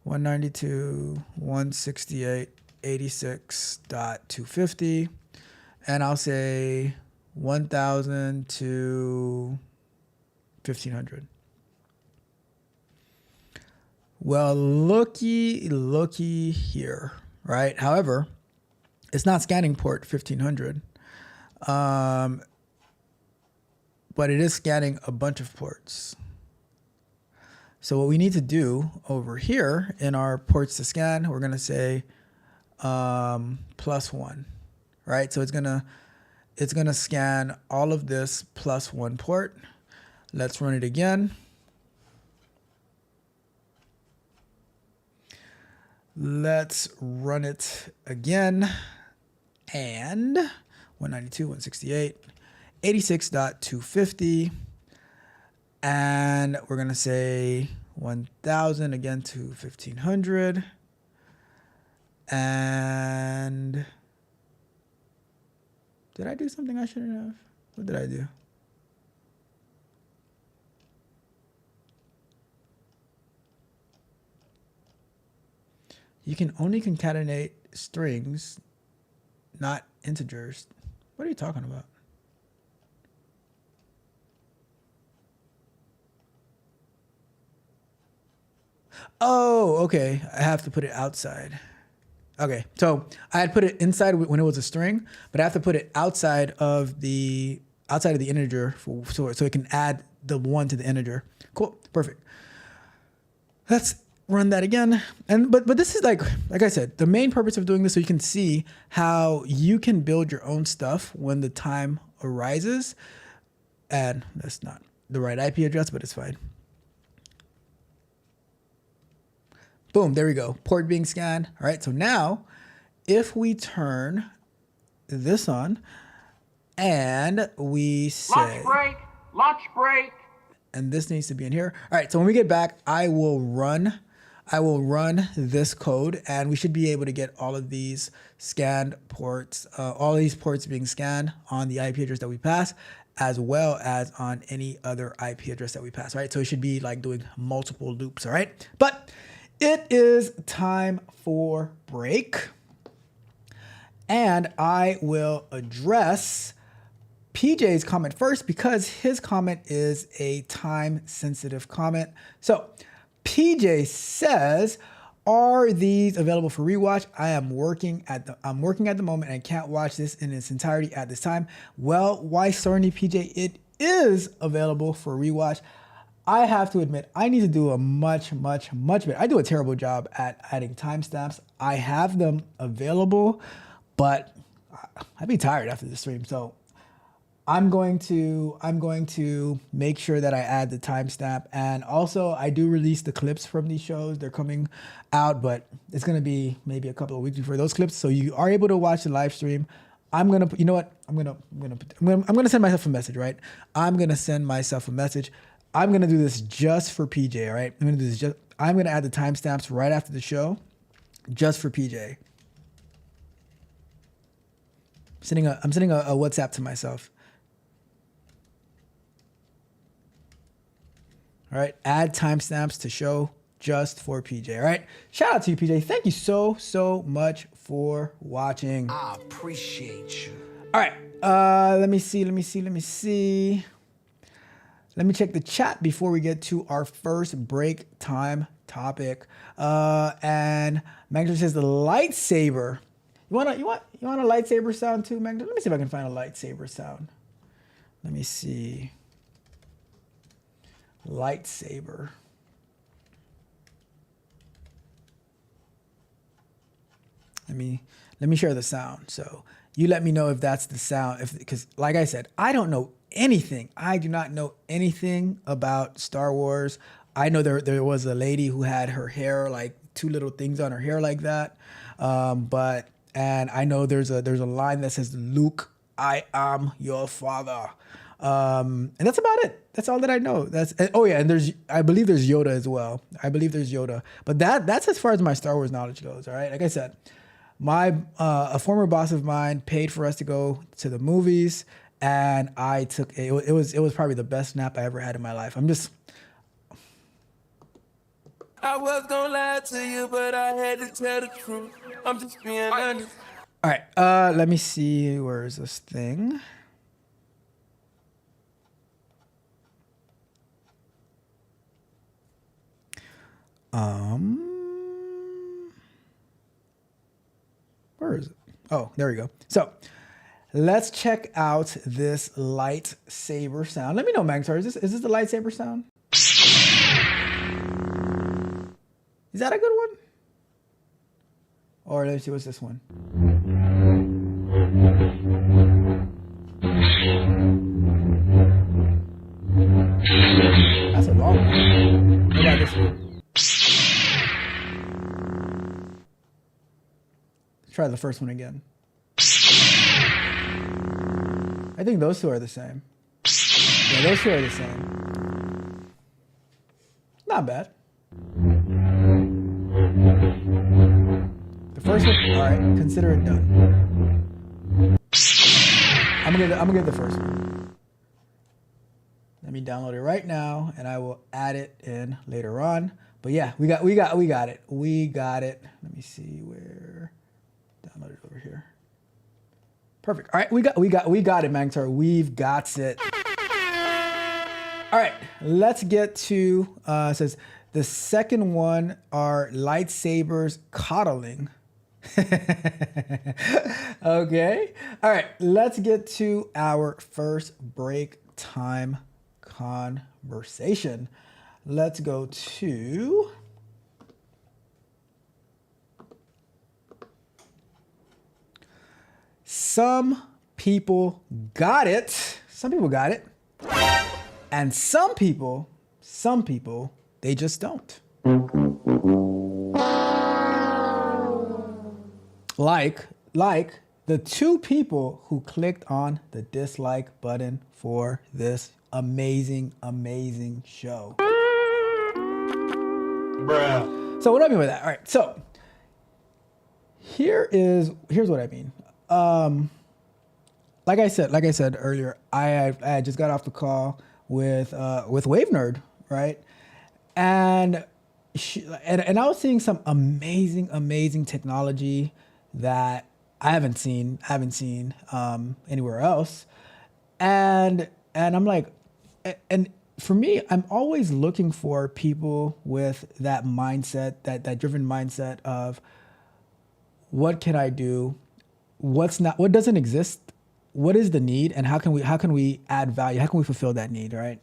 [SPEAKER 3] 192.168.86.250, and I'll say 1,000 to 1,500. Well, looky here, right? However, it's not scanning port 1,500, but it is scanning a bunch of ports. So what we need to do over here in our ports to scan, we're gonna say +1, right? So it's gonna scan all of this plus 1 port. Let's run it again. Let's run it again. And 192.168.86.250. And we're going to say 1,000 again to 1,500. And did I do something I shouldn't have? What did I do? You can only concatenate strings, not integers. What are you talking about? Oh, okay. I have to put it outside. Okay, so I had put it inside when it was a string, but I have to put it outside of the integer so it can add the 1 to the integer. Cool, perfect. Let's run that again. And but this is like I said, the main purpose of doing this so you can see how you can build your own stuff when the time arises. And that's not the right IP address, but it's fine. Boom, there we go. Port being scanned. All right, so now if we turn this on and we say
[SPEAKER 6] Lunch break.
[SPEAKER 3] and this needs to be in here. All right, so when we get back, I will run this code and we should be able to get all of these scanned ports, all of these ports being scanned on the IP address that we pass, as well as on any other IP address that we pass, right? So it should be like doing multiple loops, all right? But it is time for break. And I will address PJ's comment first because his comment is a time-sensitive comment. So PJ says, are these available for rewatch? I'm working at the moment and can't watch this in its entirety at this time. Well, why sorry, PJ? It is available for rewatch. I have to admit, I need to do a much better. I do a terrible job at adding timestamps. I have them available, but I'd be tired after the stream. So I'm going to make sure that I add the timestamp. And also I do release the clips from these shows. They're coming out, but it's going to be maybe a couple of weeks before those clips. So you are able to watch the live stream. I'm going to, you know what? I'm going to send myself a message, right? I'm going to send myself a message. I'm going to do this just for PJ, all right? I'm going to add the timestamps right after the show just for PJ. I'm sending a WhatsApp to myself. All right, add timestamps to show just for PJ. All right, shout out to you, PJ. Thank you so much for watching.
[SPEAKER 4] I appreciate you.
[SPEAKER 3] All right, let me see. Let me check the chat before we get to our first break time topic. And Magda says the lightsaber. You want a lightsaber sound too, Magda? Let me see if I can find a lightsaber sound. Let me see. Lightsaber. Let me share the sound. So you let me know if that's the sound. Because like I said, I don't know anything. I do not know anything about Star Wars. I know there was a lady who had her hair like two little things on her hair like that. And I know there's a line that says, "Luke, I am your father." And that's about it. That's all that I know. And I believe there's Yoda as well. But that's as far as my Star Wars knowledge goes. All right. Like I said, a former boss of mine paid for us to go to the movies, and I took it. It was probably the best nap I ever had in my life.
[SPEAKER 1] I was gonna lie to you, but I had to tell the truth. I'm just being honest.
[SPEAKER 3] All right. Let me see. Where is this thing? Where is it? Oh, there we go. So let's check out this lightsaber sound. Let me know, Magtar. Is this the lightsaber sound? Is that a good one? Or let me see, what's this one? That's a long one. What about this one? Try the first one again. I think those two are the same. Yeah, those two are the same. Not bad. The first one, all right, consider it done. I'm gonna get the first one. Let me download it right now, and I will add it in later on. But yeah, we got it. We got it. Let me see where. Download it over here. Perfect. All right, we got it, Magnetar. We've got it. All right, let's get to it says the second one are lightsabers coddling. Okay. All right, let's get to our first break time conversation. Let's go to some people got it. Some people got it. And some people, they just don't. Like the two people who clicked on the dislike button for this amazing show. Bruh. So what do I mean by that? All right, so here's what I mean. Like I said earlier, I just got off the call with Wave Nerd, right? And I was seeing some amazing technology that I haven't seen anywhere else. And I'm like, and for me, I'm always looking for people with that mindset, that driven mindset of what can I do? What doesn't exist? What is the need? And how can we add value? How can we fulfill that need? Right.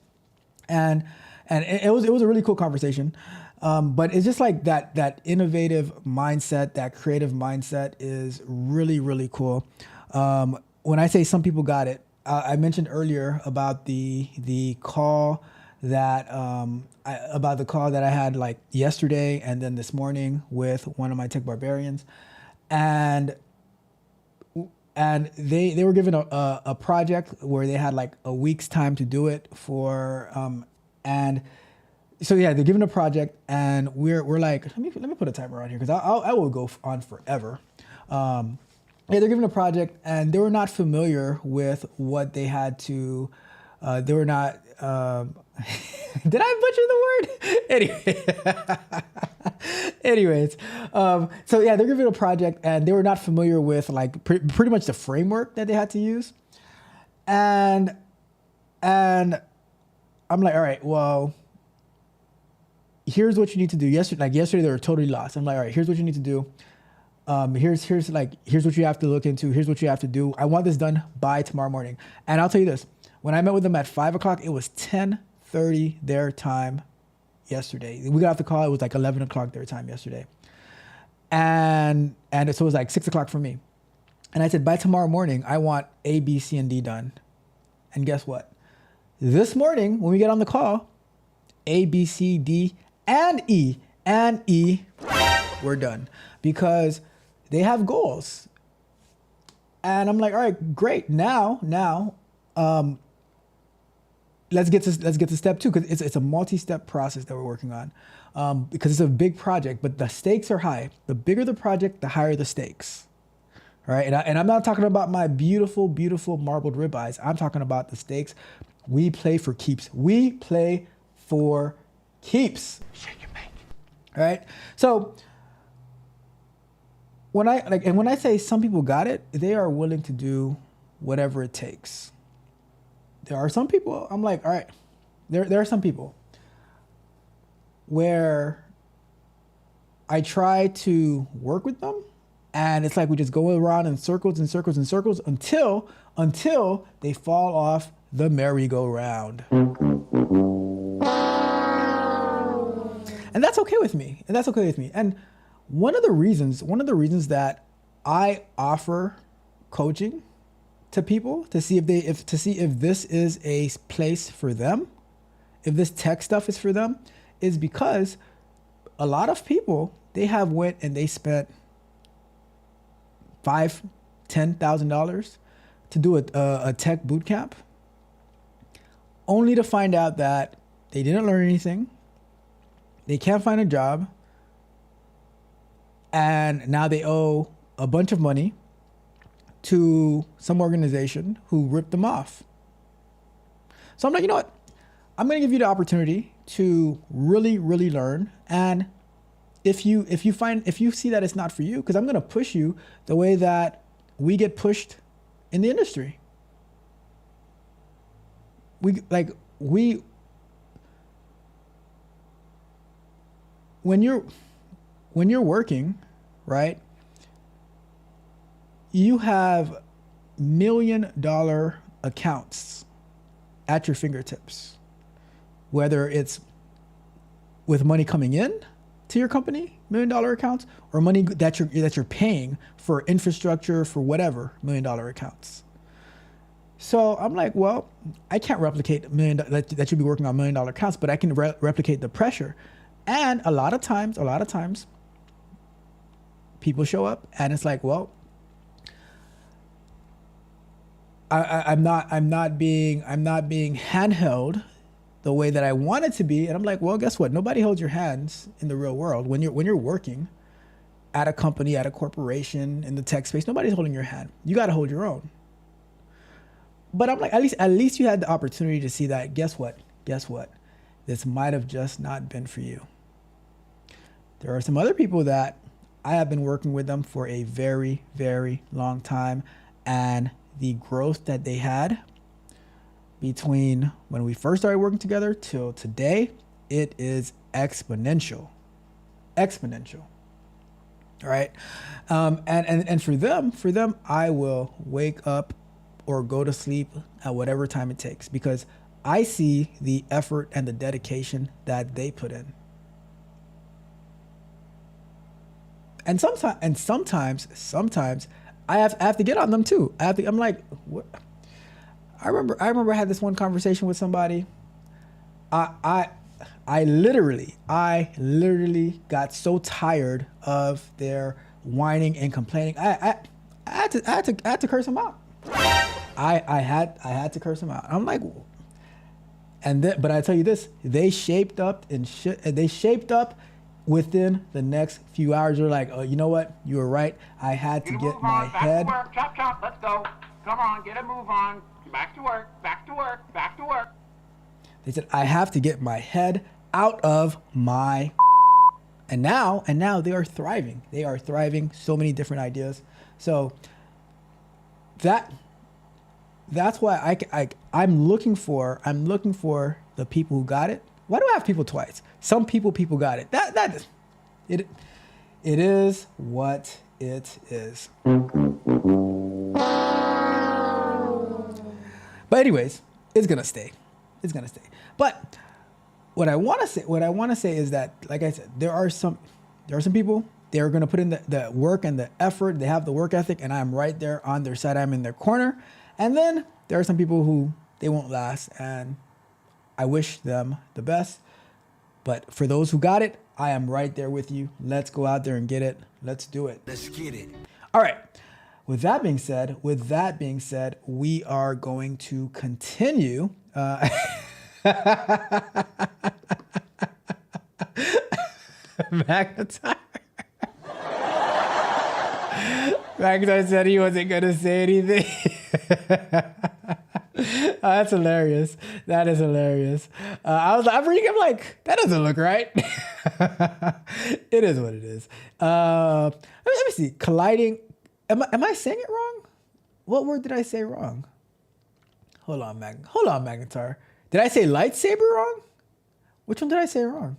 [SPEAKER 3] And it was a really cool conversation. But it's just like that innovative mindset, that creative mindset is really cool. When I say some people got it, I mentioned earlier about the call that I had like yesterday and then this morning with one of my tech barbarians, and they were given a project where they had like a week's time to do it for and. So yeah, they're given a project, and we're like, let me put a timer on here because I will go on forever. Yeah, they're given a project, and they were not familiar with what they had to. They were not. Did I butcher the word? Anyway, anyways, so yeah, they're given a project, and they were not familiar with like pretty much the framework that they had to use, and I'm like, all right, well. Here's what you need to do. Yesterday they were totally lost. I'm like, all right, here's what you need to do. Here's what you have to look into. Here's what you have to do. I want this done by tomorrow morning. And I'll tell you this, when I met with them at 5:00, it was 10:30 their time yesterday. We got off the call, it was like 11 o'clock their time yesterday. And so it was like 6 o'clock for me. And I said, by tomorrow morning, I want A, B, C, and D done. And guess what? This morning, when we get on the call, A, B, C, D, and E were done because they have goals. And I'm like, all right, great. Now, let's get to step 2 because it's a multi-step process that we're working on because it's a big project, but the stakes are high. The bigger the project, the higher the stakes. All right, and I'm not talking about my beautiful marbled ribeyes. I'm talking about the stakes. We play for keeps. We play for keeps. Shake your bank. All right. So when I say some people got it, they are willing to do whatever it takes. There are some people, I'm like, all right, there are some people where I try to work with them and it's like we just go around in circles until they fall off the merry-go-round. And that's okay with me. And one of the reasons that I offer coaching to people to see if this is a place for them, if this tech stuff is for them, is because a lot of people, they have went and they spent $5,000-$10,000 to do a tech boot camp, only to find out that they didn't learn anything. They can't find a job, and now they owe a bunch of money to some organization who ripped them off. So I'm like, you know what? I'm going to give you the opportunity to really, really learn. And if you see that it's not for you, because I'm going to push you the way that we get pushed in the industry. When you're working, right? You have $1 million accounts at your fingertips, whether it's with money coming in to your company, $1 million accounts, or money that you're paying for infrastructure, for whatever, $1 million accounts. So I'm like, well, I can't replicate $1 million that you'd be working on $1 million accounts, but I can replicate the pressure. And a lot of times, people show up and it's like, well, I'm not being handheld the way that I want it to be. And I'm like, well, guess what? Nobody holds your hands in the real world. When you're working at a company, at a corporation, in the tech space, nobody's holding your hand. You got to hold your own. But I'm like, at least you had the opportunity to see that. Guess what? This might have just not been for you. There are some other people that I have been working with them for a very, very long time, and the growth that they had between when we first started working together till today, it is exponential. All right. And for them, I will wake up or go to sleep at whatever time it takes, because I see the effort and the dedication that they put in. And sometimes I have to get on them too. I'm like, what? I remember I had this one conversation with somebody. I literally got so tired of their whining and complaining. I had to curse them out. I had to curse them out. I'm like, but I tell you this, they shaped up within the next few hours. They're like, oh, you know what? You were right. I had to get my head.
[SPEAKER 6] Back to work. Chop, chop. Let's go. Come on, get a move on. Back to work.
[SPEAKER 3] They said, I have to get my head out of my. And now they are thriving. They are thriving. So many different ideas. So that's why I'm looking for the people who got it. Why do I have people twice? Some people got it. It is what it is. But anyways, it's gonna stay. But what I want to say is that, like I said, there are some people, they're gonna put in the work and the effort. They have the work ethic, and I'm right there on their side. I'm in their corner. And then there are some people who they won't last, and I wish them the best. But for those who got it, I am right there with you. Let's go out there and get it. Let's do it.
[SPEAKER 4] Let's get it.
[SPEAKER 3] All right. With that being said, we are going to continue. McIntyre said he wasn't going to say anything. Oh, that's hilarious. That is hilarious. I'm reading. I'm like, that doesn't look right. It is what it is. Let me see. Colliding. Am I saying it wrong? What word did I say wrong? Hold on, McIntyre. Did I say lightsaber wrong? Which one did I say wrong?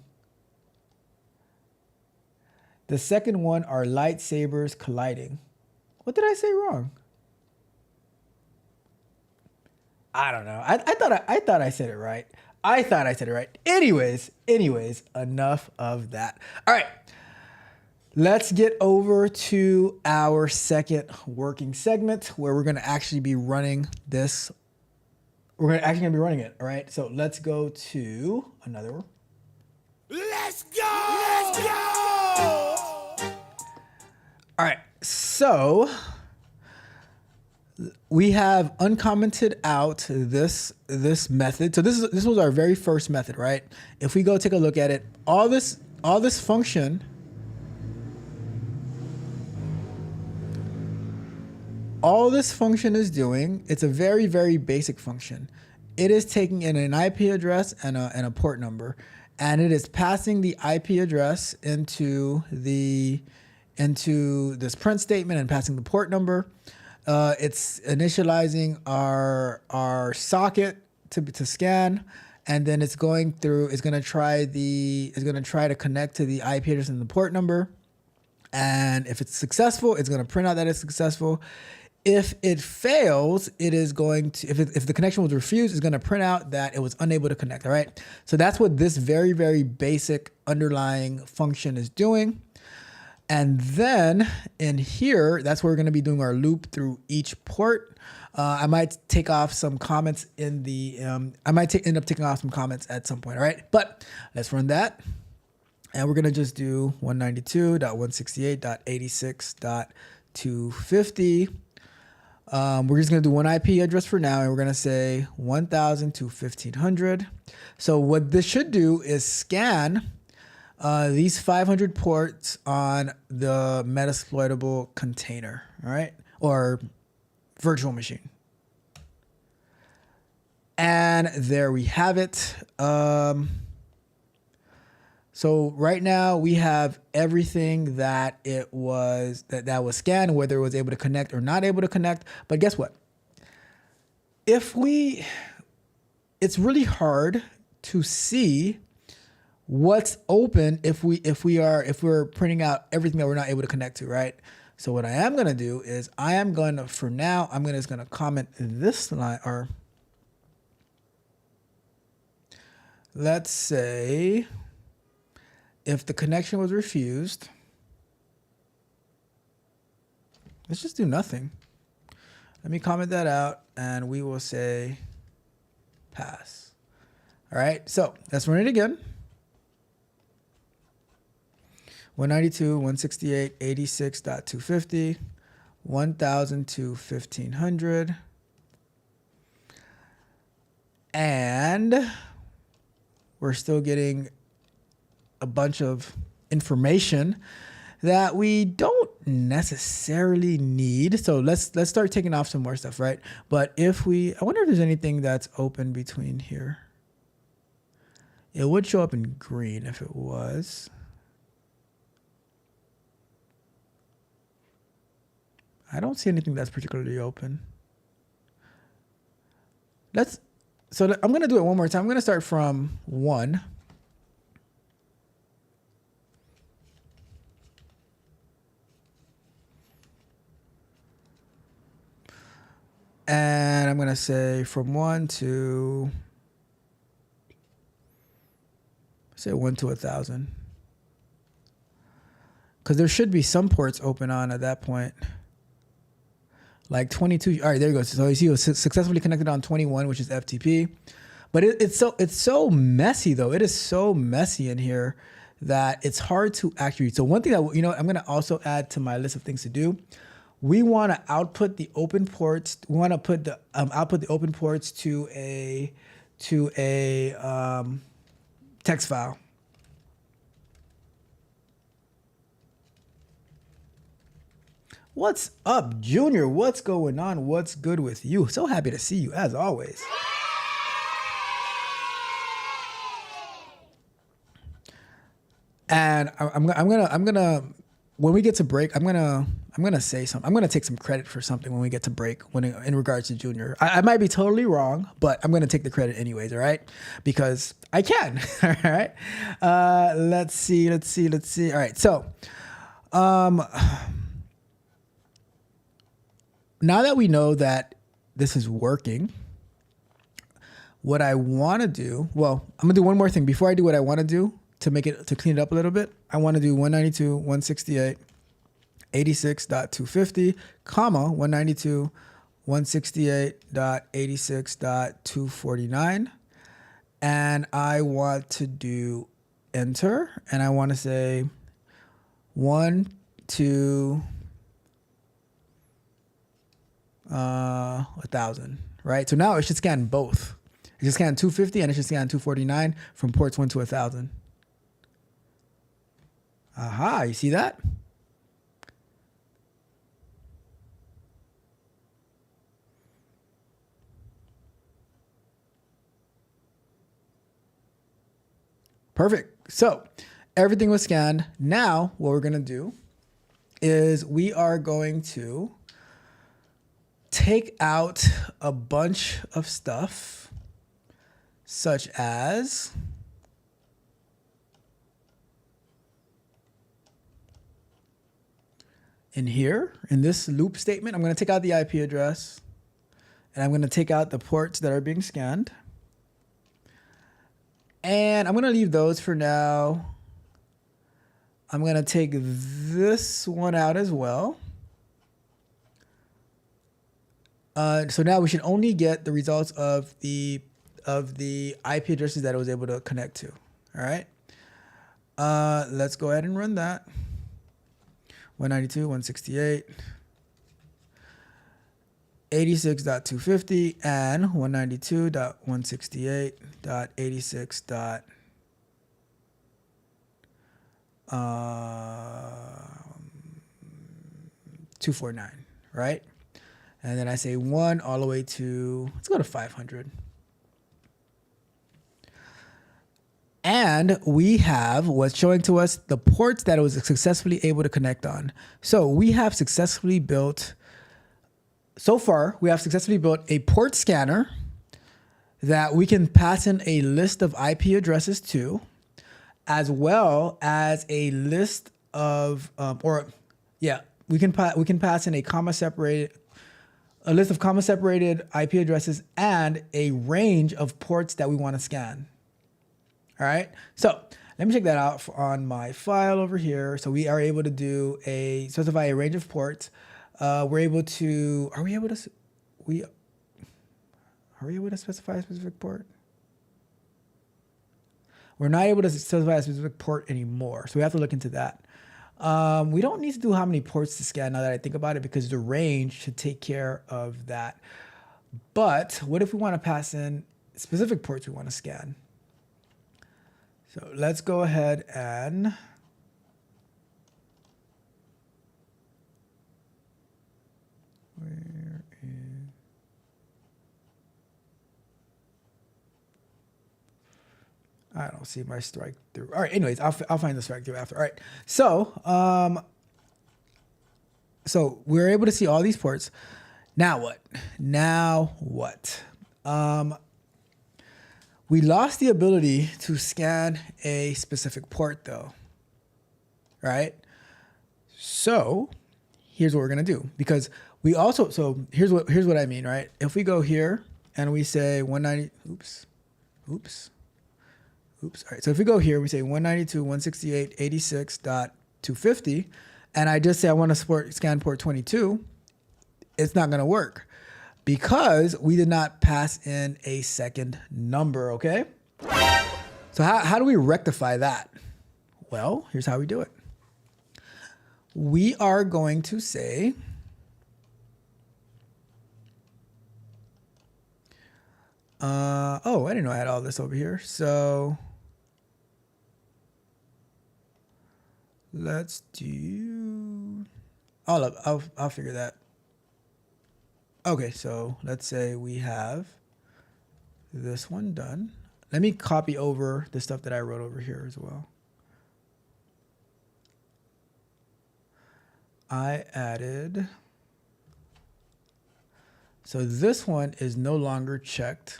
[SPEAKER 3] The second one are lightsabers colliding. What did I say wrong? I don't know. I thought I said it right. Anyways, enough of that. All right. Let's get over to our second working segment where we're going to actually be running this. We're actually going to be running it. All right. So let's go to another one.
[SPEAKER 4] Let's go!
[SPEAKER 3] All right. So we have uncommented out this method. So this was our very first method, right? If we go take a look at it, all this function, all this function is doing, it's a very, very basic function. it is taking in an IP address and a port number, and it is passing the IP address into this print statement and passing the port number. It's initializing our socket to scan, and then it's going through. It's going to try to connect to the IP address and the port number. And if it's successful, it's going to print out that it's successful. If it fails, it is going to, if the connection was refused, it's going to print out that it was unable to connect. All right. So that's what this very, very basic underlying function is doing. And then in here, that's where we're going to be doing our loop through each port. I might take off some comments in the, end up taking off some comments at some point. All right. But let's run that. And we're going to just do 192.168.86.250. We're just going to do one IP address for now, and we're going to say 1000 to 1500. So what this should do is scan these 500 ports on the Metasploitable container, all right, or virtual machine. And there we have it. So right now we have everything that was scanned, whether it was able to connect or not able to connect. But guess what? It's really hard to see what's open if we're printing out everything that we're not able to connect to, right? So what I am gonna do is I'm just gonna comment this line, or let's say, if the connection was refused, let's just do nothing. Let me comment that out, and we will say pass. All right, so let's run it again. 192.168.86.250, 1000 to 1500. And we're still getting a bunch of information that we don't necessarily need. So let's start taking off some more stuff, right? But I wonder if there's anything that's open between here. It would show up in green if it was. I don't see anything that's particularly open. I'm going to do it one more time. I'm going to start from 1. And I'm going to say from 1 to, say 1 to 1000. Because there should be some ports open on at that point. Like 22. All right, there you go. So you see it was successfully connected on 21, which is FTP. But it's so messy, though. It is so messy in here that it's hard to actually read. So one thing that, I'm going to also add to my list of things to do. We want to output the open ports. We want to put the output the open ports to a text file. What's up, Junior? What's going on? What's good with you? So happy to see you as always. And I'm gonna when we get to break, I'm gonna say something. I'm gonna take some credit for something when we get to break in regards to Junior. I might be totally wrong, but I'm gonna take the credit anyways, all right? Because I can. All right. Let's see. All right. So now that we know that this is working, what I want to do, I'm gonna do one more thing before I do what I want to do to clean it up a little bit. I want to do 192.168.86.250, comma 192.168.86.249, and I want to do enter, and I want to say 1 to 1000, right? So now it should scan both. It should scan 250 and it should scan 249 from ports 1 to 1000. Aha, you see that? Perfect. So everything was scanned. Now what we're going to do is we are going to take out a bunch of stuff, such as in here, in this loop statement, I'm going to take out the IP address and I'm going to take out the ports that are being scanned. And I'm going to leave those for now. I'm going to take this one out as well. So now we should only get the results of the IP addresses that it was able to connect to. All right. Let's go ahead and run that. 192.168, 86.250, and 192.168.249, right? And then I say 1 all the way to, let's go to 500. And we have what's showing to us the ports that it was successfully able to connect on. So we have successfully built, so far, we have successfully built a port scanner that we can pass in a list of IP addresses to, as well as a list of, we can pass in a list of comma separated IP addresses and a range of ports that we want to scan. All right, so let me check that out on my file over here. So we are able to specify a range of ports. Are we able to specify a specific port? We're not able to specify a specific port anymore. So we have to look into that. We don't need to do how many ports to scan now that I think about it, because the range should take care of that. But what if we want to pass in specific ports we want to scan? So let's go ahead and I don't see my strike through. All right, anyways, I'll find the strike through after. All right, so we're able to see all these ports. Now what? We lost the ability to scan a specific port though, right? So here's what we're gonna do, because we also, so here's what I mean, right? If we go here and we say 190, oops. All right, so if we go here, we say 192.168.86.250, and I just say I want to scan port 22, it's not gonna work, because we did not pass in a second number, okay? So how do we rectify that? Well, here's how we do it. We are going to say, I didn't know I had all this over here. So let's do, I'll figure that. Okay, so let's say we have this one done. Let me copy over the stuff that I wrote over here as well. I added, so this one is no longer checked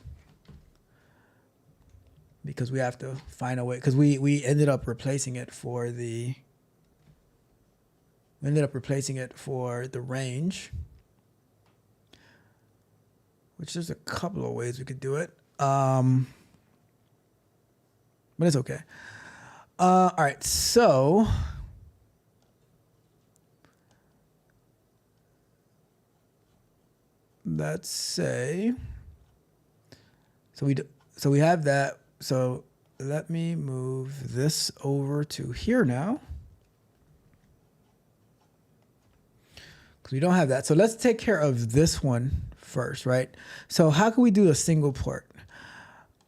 [SPEAKER 3] because we have to find a way, because we ended up replacing it for the, range. Which there's a couple of ways we could do it. But it's okay. All right, so let's say, so we have that. So let me move this over to here now, because we don't have that. So let's take care of this one first, right? So how can we do a single port?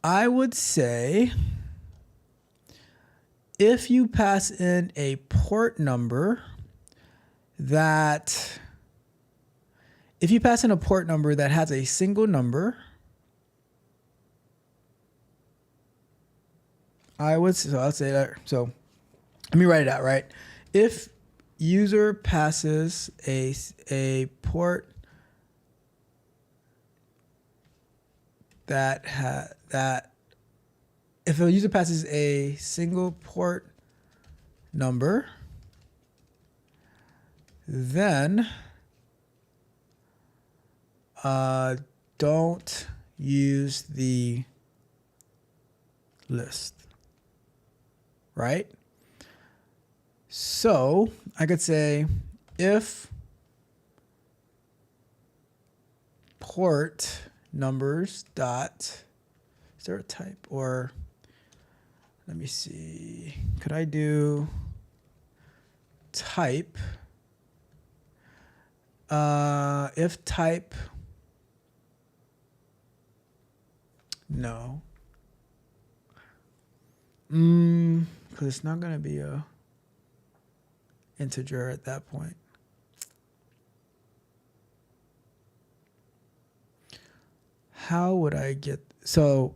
[SPEAKER 3] I would say if you pass in a port number that has a single number, I'll say that. So let me write it out, right? If user passes a port that if a user passes a single port number, then don't use the list, right? So I could say if port numbers dot, is there a type, or let me see, could I do type? If type, no, because it's not going to be a integer at that point. How would I get, so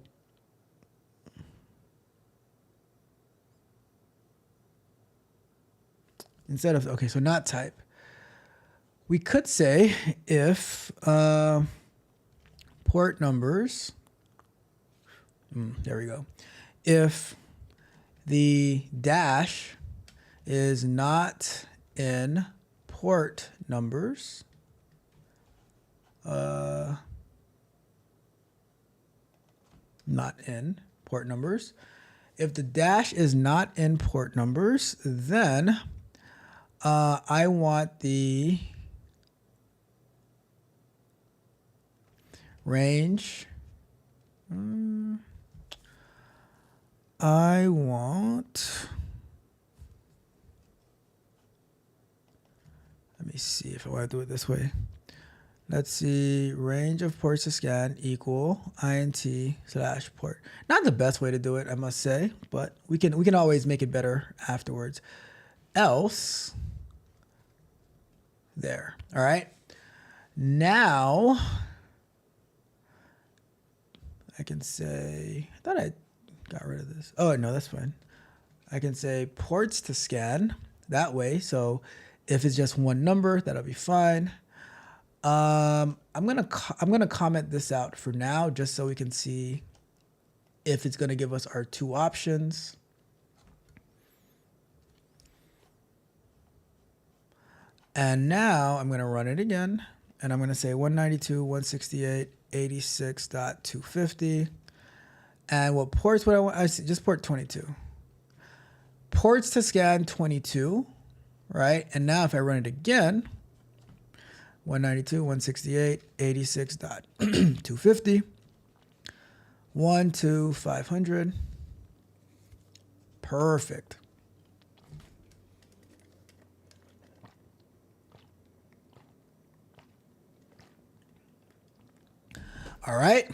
[SPEAKER 3] instead of, okay, so not type, we could say if port numbers, there we go, if the dash is not in port numbers, not in port numbers. If the dash is not in port numbers, then I want the range. I want, let me see if I want to do it this way. Let's see, range of ports to scan equal int/port. Not the best way to do it, I must say, but we can always make it better afterwards. Else, there. All right. Now I can say, I thought I got rid of this. Oh no, that's fine. I can say ports to scan that way. So if it's just one number, that'll be fine. I'm gonna comment this out for now, just so we can see if it's gonna give us our two options. And now I'm gonna run it again, and I'm gonna say 192.168.86.250. And what ports would I want? I just port 22. Ports to scan 22, right? And now if I run it again, 192.168.86.250, 12500. Perfect. All right.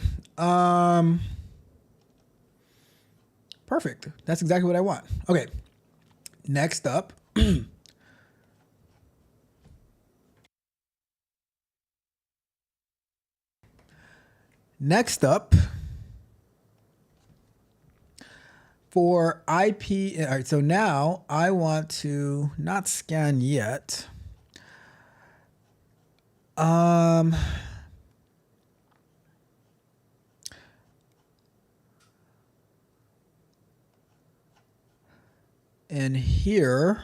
[SPEAKER 3] Perfect. That's exactly what I want. Okay. Next up. Next up, for IP, all right, so now I want to not scan yet. And here,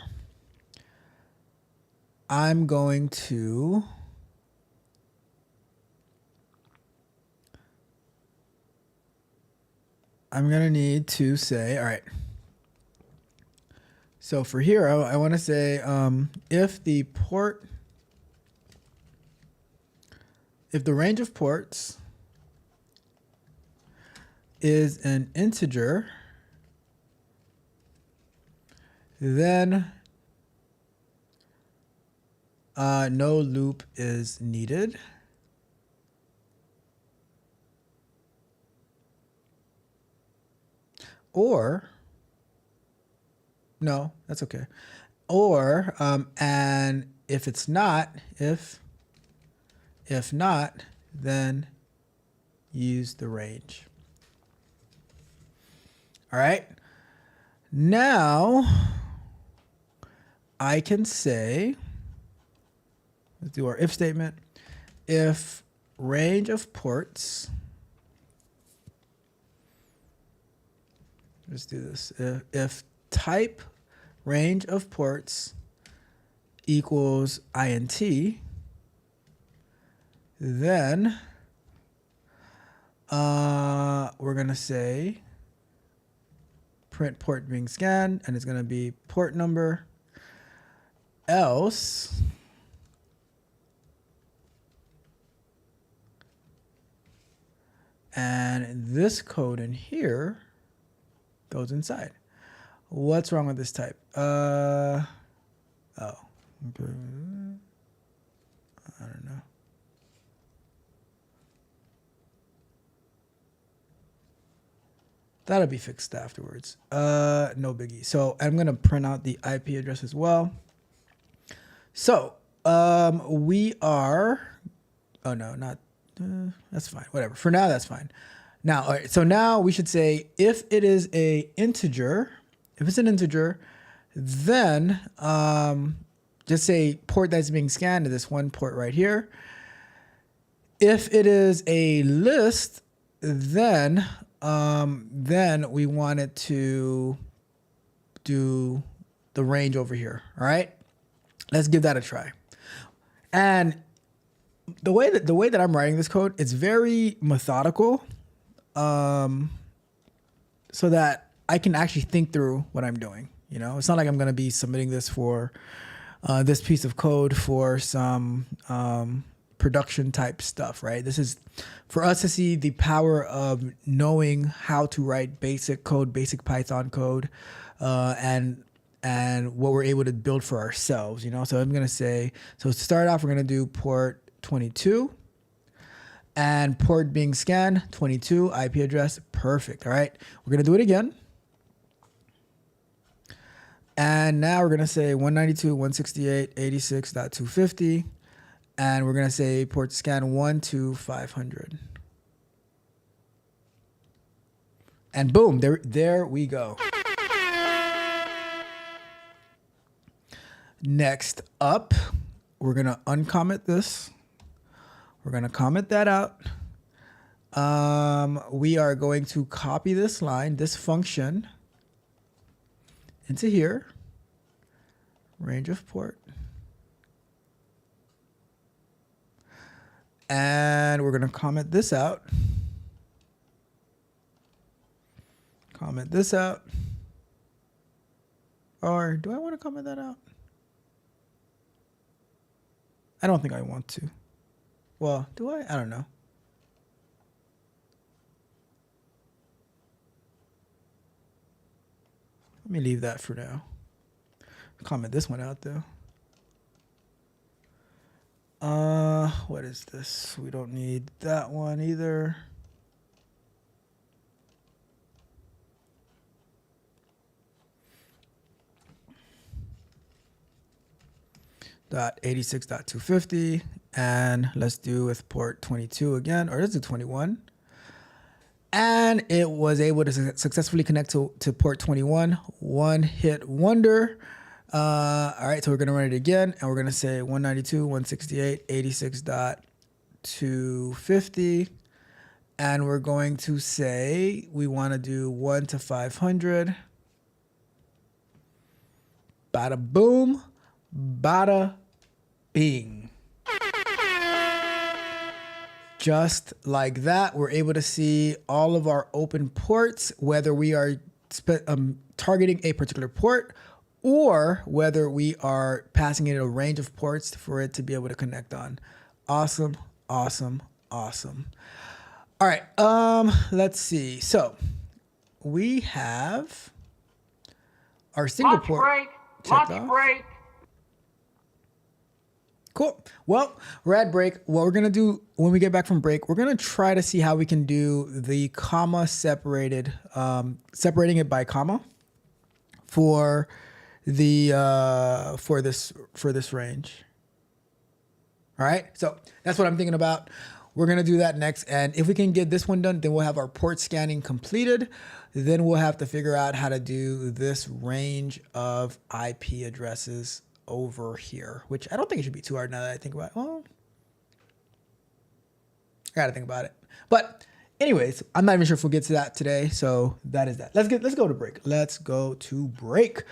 [SPEAKER 3] I'm going to need to say, all right. So for here, I want to say if the range of ports is an integer, then no loop is needed. Or, no, that's okay. Or, and if it's not, if not, then use the range. All right. Now I can say, let's do our if statement. If range of ports, let's do this. If type range of ports equals int, then we're going to say print port being scanned, and it's going to be port number, else and this code in here goes inside. What's wrong with this type? Oh, okay. I don't know. That'll be fixed afterwards. No biggie. So I'm gonna print out the IP address as well. So we are. Oh no, not. That's fine. Whatever. For now, that's fine. Now, all right. So now we should say if it is a integer. If it's an integer, then just say port that's being scanned to this one port right here. If it is a list, then we want it to do the range over here. All right, let's give that a try. And the way that I'm writing this code, it's very methodical, so that I can actually think through what I'm doing. You know, it's not like I'm going to be submitting this for this piece of code for some production type stuff, right? This is for us to see the power of knowing how to write basic code, basic Python code, and what we're able to build for ourselves, you know? So I'm going to say, so to start off, we're going to do port 22 and port being scanned, 22, IP address, perfect. All right, we're going to do it again. And now we're going to say 192.168.86.250. And we're going to say port scan 1 to 500. And boom, there we go. Next up, we're going to uncomment this. We're going to comment that out. We are going to copy this line, this function, into here, range of port. And we're going to comment this out. Comment this out. Or do I want to comment that out? I don't think I want to. Well, do I? I don't know. Let me leave that for now. Comment this one out though. What is this? We don't need that one either. .86.250, and let's do with port 22 again, or let's do 21. And it was able to successfully connect to port 21. One hit wonder. All right, so we're gonna run it again, and we're gonna say 192.168.86.250, and we're going to say we want to do 1 to 500. Bada boom, bada bing. Just like that, we're able to see all of our open ports, whether we are targeting a particular port or whether we are passing it a range of ports for it to be able to connect on. Awesome, awesome, awesome. All right, let's see. So we have our single
[SPEAKER 6] Lunch
[SPEAKER 3] port.
[SPEAKER 6] break.
[SPEAKER 3] checked
[SPEAKER 6] Lunch
[SPEAKER 3] off.
[SPEAKER 6] break.
[SPEAKER 3] Cool. Well, we're at break. What we're going to do when we get back from break, we're going to try to see how we can do the comma separated, separating it by comma for the, for this range. All right. So that's what I'm thinking about. we're going to do that next. And if we can get this one done, then we'll have our port scanning completed. Then we'll have to figure out how to do this range of IP addresses over here, which I don't think it should be too hard now that I think about it. Well, I got to think about it. But anyways, I'm not even sure if we'll get to that today. So that is that. Let's go to break. Let's go to break.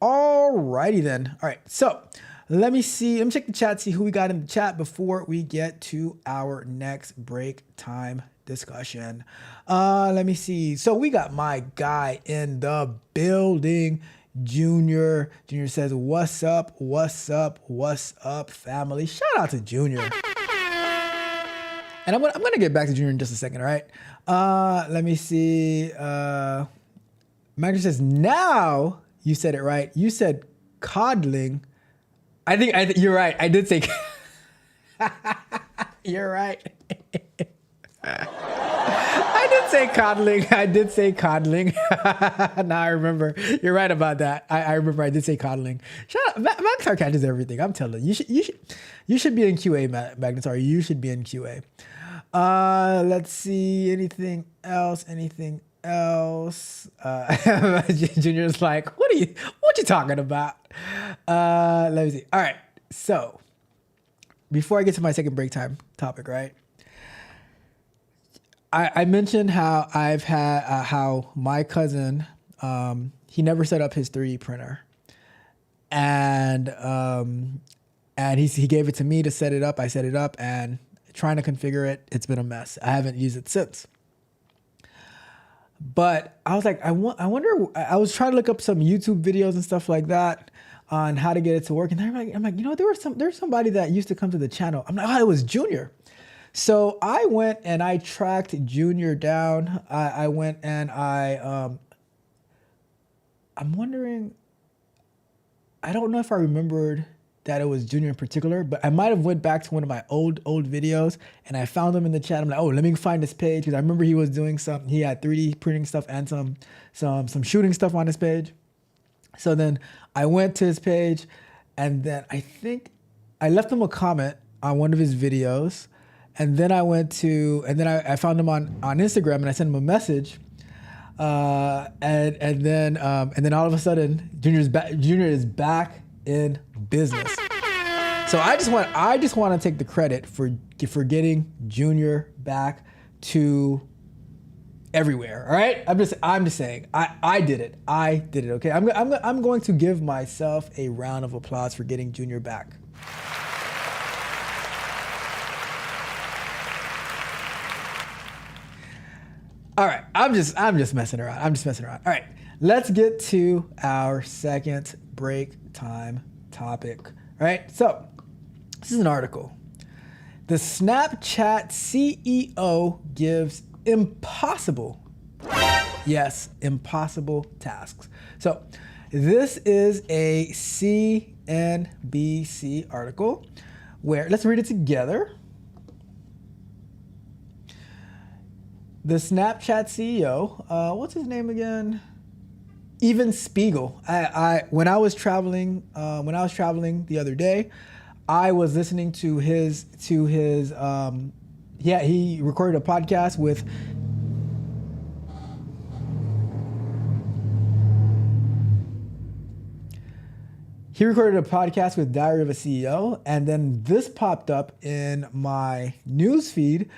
[SPEAKER 3] Alrighty then. All right. So let me check the chat, see who we got in the chat before we get to our next break time discussion. Let me see. So we got my guy in the building, Junior. Junior says, what's up? What's up? What's up, family? Shout out to Junior. And I'm gonna get back to Junior in just a second, all right? Let me see. Magna says, now you said it right. You said coddling. I think you're right. I did say you're right. I did say coddling. Now I remember. You're right about that. I remember I did say coddling. Shut up. Magnetar catches everything. I'm telling you. You should be in QA, Magnetar. You should be in QA. Let's see. Anything else? Junior's like, what you talking about? Let me see. All right. So before I get to my second break time topic, right? I mentioned how I've had how my cousin he never set up his 3D printer, and he gave it to me to set it up. I set it up, and trying to configure it, it's been a mess. I haven't used it since. But I was like, I wonder. I was trying to look up some YouTube videos and stuff like that on how to get it to work, and I'm like, you know, there's somebody that used to come to the channel. I'm like, oh, it was Junior. So I went and I tracked Junior down. I went and I'm wondering, I don't know if I remembered that it was Junior in particular, but I might have went back to one of my old videos and I found him in the chat. I'm like, oh, let me find this page, because I remember he was doing he had 3D printing stuff and some shooting stuff on his page. So then I went to his page, and then I think I left him a comment on one of his videos. And then I I found him on Instagram, and I sent him a message. And then all of a sudden, Junior is back in business. So I just want to take the credit for getting Junior back to everywhere. All right, I'm just saying I did it. Okay, I'm going to give myself a round of applause for getting Junior back. All right, I'm just messing around. All right, let's get to our second break time topic. All right, so this is an article. The Snapchat CEO gives impossible tasks. So this is a CNBC article where, let's read it together. The Snapchat CEO, what's his name again? Evan Spiegel. When I was traveling the other day, I was listening to his he recorded a podcast with Diary of a CEO, and then this popped up in my news feed.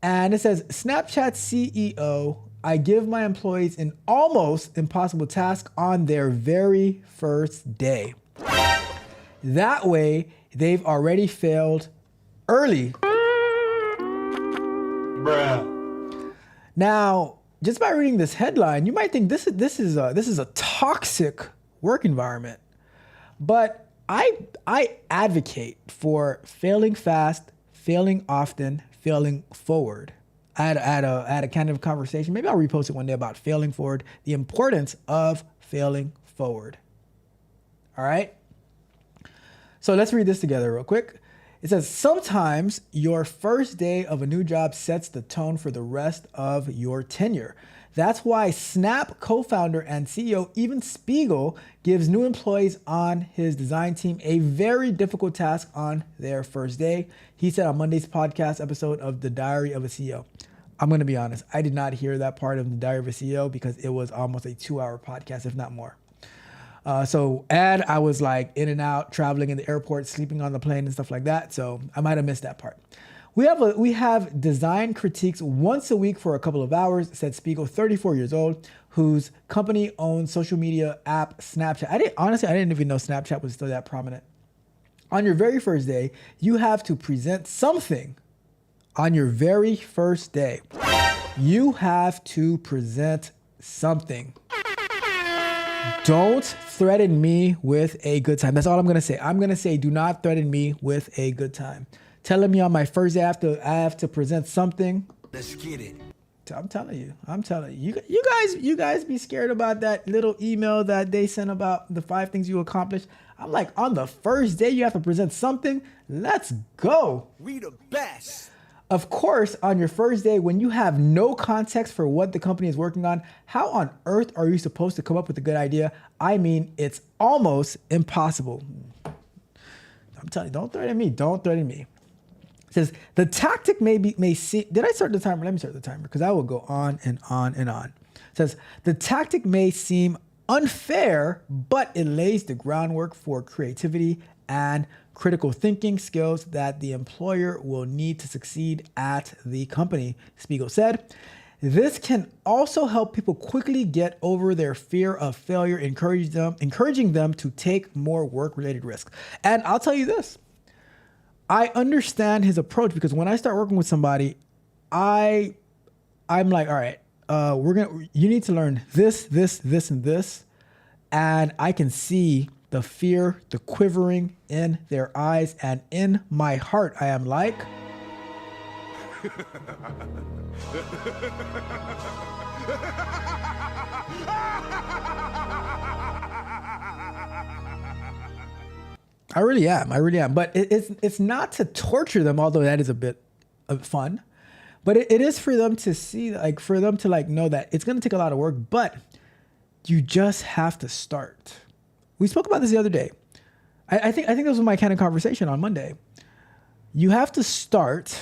[SPEAKER 3] And it says, Snapchat CEO, I give my employees an almost impossible task on their very first day. That way, they've already failed early. Bruh. Now, just by reading this headline, you might think this is a toxic work environment. But I advocate for failing fast, failing often, failing forward. I had a kind of conversation. Maybe I'll repost it one day about failing forward, the importance of failing forward. All right. So let's read this together real quick. It says, sometimes your first day of a new job sets the tone for the rest of your tenure. That's why Snap co-founder and CEO Evan Spiegel gives new employees on his design team a very difficult task on their first day. He said on Monday's podcast episode of The Diary of a CEO. I'm going to be honest, I did not hear that part of The Diary of a CEO because it was almost a 2-hour podcast, if not more. And I was like in and out, traveling in the airport, sleeping on the plane and stuff like that. So I might have missed that part. We have design critiques once a week for a couple of hours, said Spiegel, 34 years old, whose company owns social media app Snapchat. I didn't even know Snapchat was still that prominent. On your very first day, you have to present something. On your very first day, you have to present something. Don't threaten me with a good time. That's all I'm going to say. I'm going to say, do not threaten me with a good time. Telling me on my first day I have to present something.
[SPEAKER 4] Let's get it.
[SPEAKER 3] I'm telling you. You guys be scared about that little email that they sent about the 5 things you accomplished. I'm like, on the first day you have to present something. Let's go.
[SPEAKER 4] We the best.
[SPEAKER 3] Of course, on your first day, when you have no context for what the company is working on, how on earth are you supposed to come up with a good idea? I mean, it's almost impossible. I'm telling you, don't threaten me. Don't threaten me. It says, the tactic may seem... Did I start the timer? Let me start the timer because I will go on and on and on. It says, the tactic may seem unfair, but it lays the groundwork for creativity and critical thinking skills that the employer will need to succeed at the company, Spiegel said. This can also help people quickly get over their fear of failure, encouraging them to take more work-related risks. And I'll tell you this. I understand his approach because when I start working with somebody, I'm like, all right, you need to learn this, and this. And I can see the fear, the quivering in their eyes, and in my heart, I am like, I really am. But it's not to torture them, although that is a bit of fun. But it is for them to see, like, for them to like know that it's going to take a lot of work, but you just have to start. We spoke about this the other day. I think this was my kind of conversation on Monday. You have to start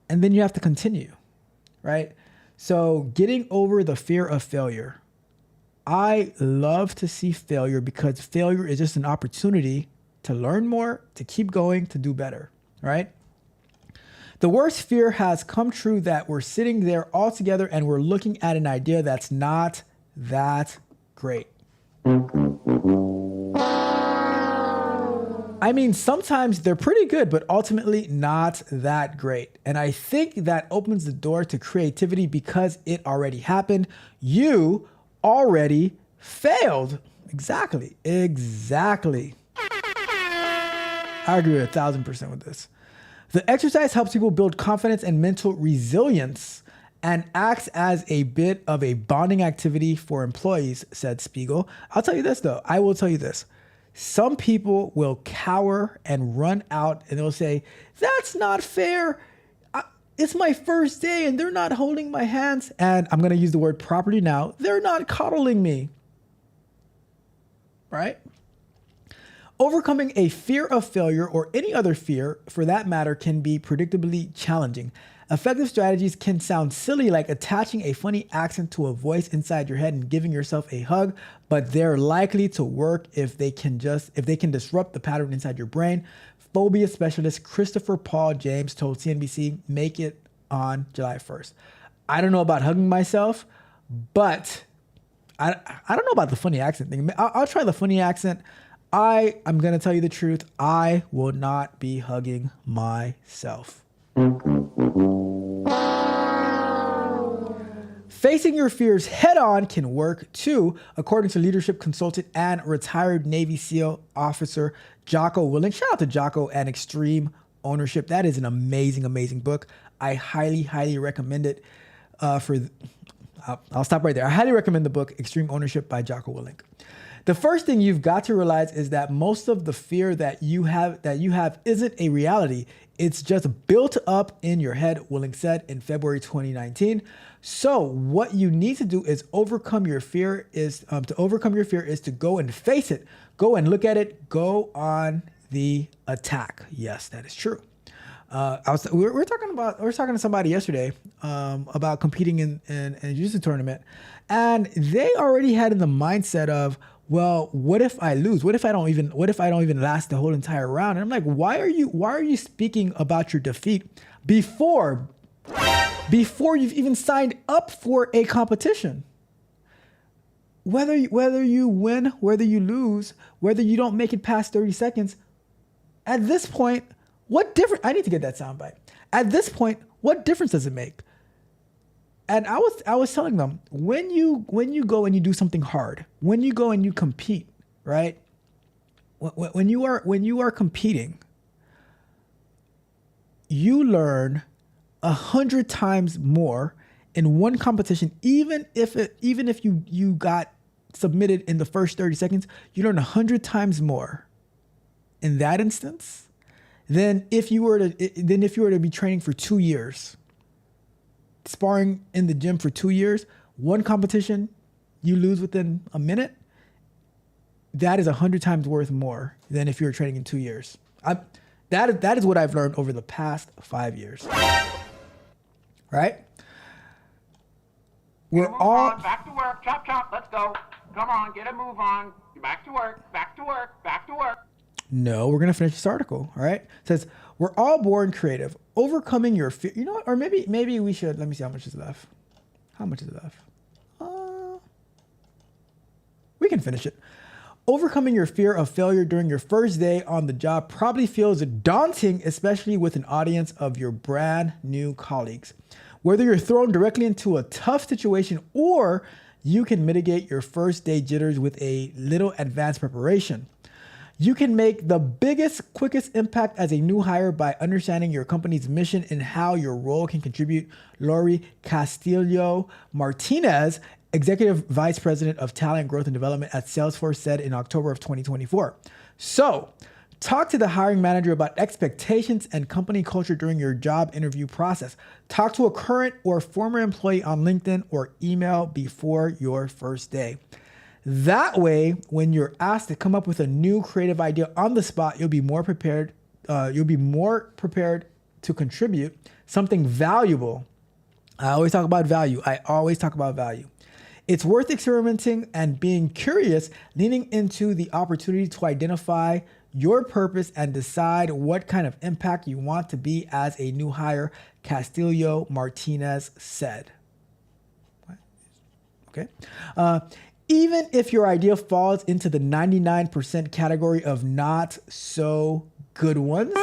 [SPEAKER 3] and then you have to continue, right? So getting over the fear of failure. I love to see failure because failure is just an opportunity to learn more, to keep going, to do better, right? The worst fear has come true that we're sitting there all together and we're looking at an idea that's not that great. I mean, sometimes they're pretty good, but ultimately not that great. And I think that opens the door to creativity because it already happened. You already failed. Exactly. I agree 1,000% with this. The exercise helps people build confidence and mental resilience and acts as a bit of a bonding activity for employees, said Spiegel. I'll tell you this, though. I will tell you this. Some people will cower and run out and they'll say, that's not fair. It's my first day and they're not holding my hands. And I'm going to use the word property now. They're not coddling me. Right? Overcoming a fear of failure or any other fear, for that matter, can be predictably challenging. Effective strategies can sound silly, like attaching a funny accent to a voice inside your head and giving yourself a hug, but they're likely to work if they can disrupt the pattern inside your brain. Phobia specialist Christopher Paul James told CNBC, make it on July 1st. I don't know about hugging myself, but I don't know about the funny accent thing. I'll try the funny accent. I'm going to tell you the truth. I will not be hugging myself. Facing your fears head on can work too, according to leadership consultant and retired Navy SEAL officer Jocko Willink. Shout out to Jocko and Extreme Ownership. That is an amazing, amazing book. I highly, highly recommend it. I'll stop right there. I highly recommend the book Extreme Ownership by Jocko Willink. The first thing you've got to realize is that most of the fear that you have isn't a reality. It's just built up in your head, Willing said in February 2019. So what you need to do is overcome your fear is to go and face it. Go and look at it. Go on the attack. Yes, that is true. We were talking to somebody yesterday about competing in a jiu-jitsu tournament, and they already had in the mindset of, well, what if I lose? What if I don't even last the whole entire round? And I'm like, why are you speaking about your defeat before you've even signed up for a competition? Whether you win, whether you lose, whether you don't make it past 30 seconds, at this point, what difference? I need to get that soundbite. At this point, what difference does it make? And I was telling them, when you go and you do something hard, when you go and you compete, right? When you are competing, you learn 100 times more in one competition. Even if you got submitted in the first 30 seconds, you learn 100 times more in that instance than if you were to be training for 2 years. Sparring in the gym for 2 years, one competition, you lose within a minute. That is 100 times worth more than if you were training in 2 years. That is what I've learned over the past 5 years. Right? We're
[SPEAKER 6] Move
[SPEAKER 3] all
[SPEAKER 6] on, back to work. Chop, chop. Let's go. Come on, get a move on. Back to work. Back to work. Back to work.
[SPEAKER 3] No, we're gonna finish this article. All right. It says we're all born creative. Overcoming your fear. You know what? Or maybe we should. Let me see how much is left. How much is left? We can finish it. Overcoming your fear of failure during your first day on the job probably feels daunting, especially with an audience of your brand new colleagues. Whether you're thrown directly into a tough situation or you can mitigate your first day jitters with a little advanced preparation. You can make the biggest, quickest impact as a new hire by understanding your company's mission and how your role can contribute. Lori Castillo Martinez, Executive Vice President of Talent Growth and Development at Salesforce, said in October of 2024. So, talk to the hiring manager about expectations and company culture during your job interview process. Talk to a current or former employee on LinkedIn or email before your first day. That way, when you're asked to come up with a new creative idea on the spot, you'll be more prepared. You'll be more prepared to contribute something valuable. I always talk about value. It's worth experimenting and being curious, leaning into the opportunity to identify your purpose and decide what kind of impact you want to be as a new hire, Castillo Martinez said. Okay. Even if your idea falls into the 99% category of not so good ones,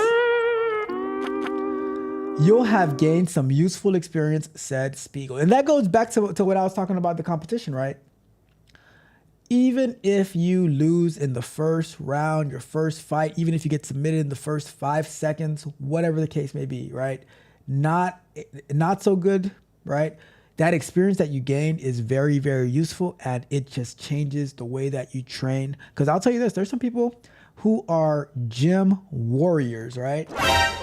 [SPEAKER 3] you'll have gained some useful experience, said Spiegel. And that goes back to what I was talking about, the competition, right? Even if you lose in the first round, your first fight, even if you get submitted in the first 5 seconds, whatever the case may be, right? Not so good, right? That experience that you gain is very, very useful, and it just changes the way that you train. Because I'll tell you this, there's some people who are gym warriors, right?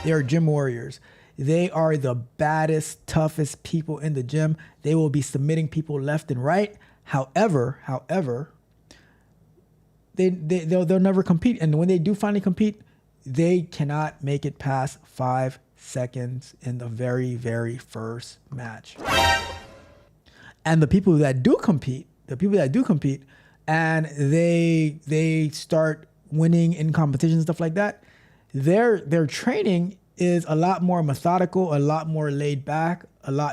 [SPEAKER 3] They are gym warriors. They are the baddest, toughest people in the gym. They will be submitting people left and right. However, they'll never compete. And when they do finally compete, they cannot make it past 5 seconds in the very, very first match. And the people that do compete, and they start winning in competitions and stuff like that, their training is a lot more methodical, a lot more laid back,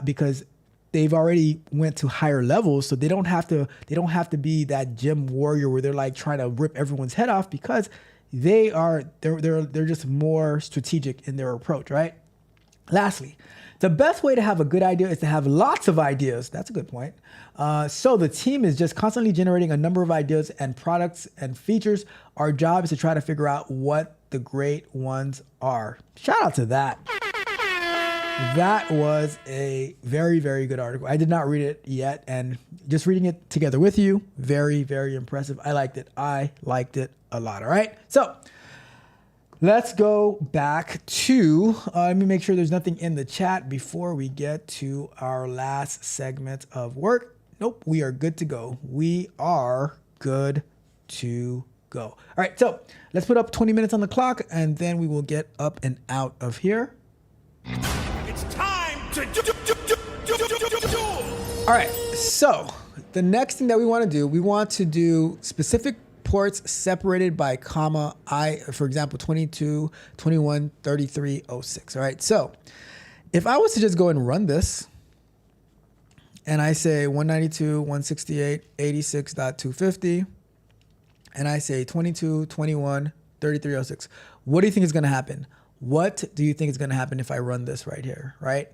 [SPEAKER 3] because they've already went to higher levels, so they don't have to be that gym warrior where they're like trying to rip everyone's head off, because they're just more strategic in their approach, right? Lastly, the best way to have a good idea is to have lots of ideas. That's a good point. So the team is just constantly generating a number of ideas and products and features. Our job is to try to figure out what the great ones are. Shout out to that. That was a very, very good article. I did not read it yet, and just reading it together with you, very, very impressive. I liked it a lot. All right. So let's go back to, let me make sure there's nothing in the chat before we get to our last segment of work. Nope, we are good to go. We are good to go. All right, so let's put up 20 minutes on the clock and then we will get up and out of here.
[SPEAKER 4] It's time to do.
[SPEAKER 3] All right, so the next thing that we want to do, we want to do specific ports separated by comma for example, 22, 21, 33, 06. All right, so if I was to just go and run this and I say 192, 168, 86.250, and I say 22, 21, 33, 06, what do you think is going to happen? What do you think is going to happen if I run this right here, right?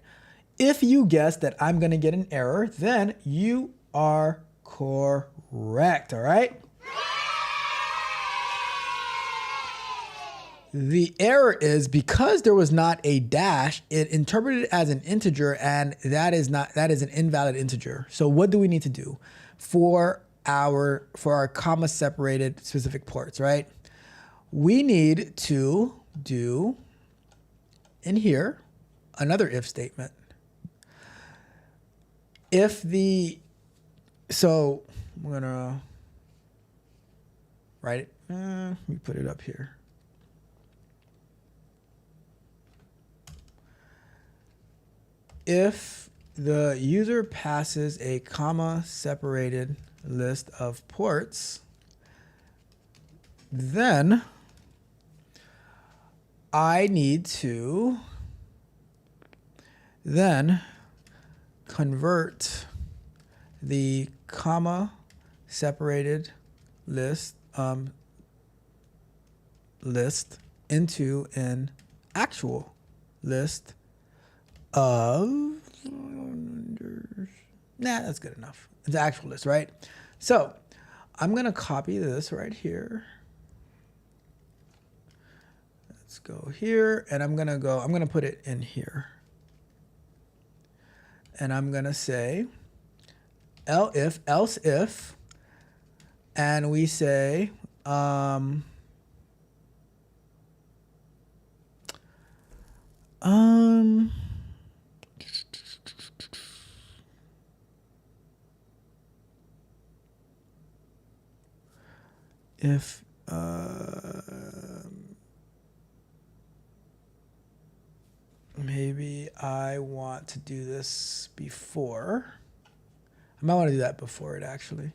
[SPEAKER 3] If you guess that I'm going to get an error, then you are correct, all right? The error is because there was not a dash, it interpreted it as an integer, and that is an invalid integer. So what do we need to do for our comma separated specific ports, right? We need to do in here another if statement. So I'm gonna write it. Let me put it up here. If the user passes a comma separated list of ports, then I need to then convert the comma separated list into an actual list of, that's good enough. It's an actual list, right? So I'm gonna copy this right here. Let's go here, and I'm gonna put it in here. And I'm gonna say else if, and we say if maybe I want to do this before. I might want to do that before it actually.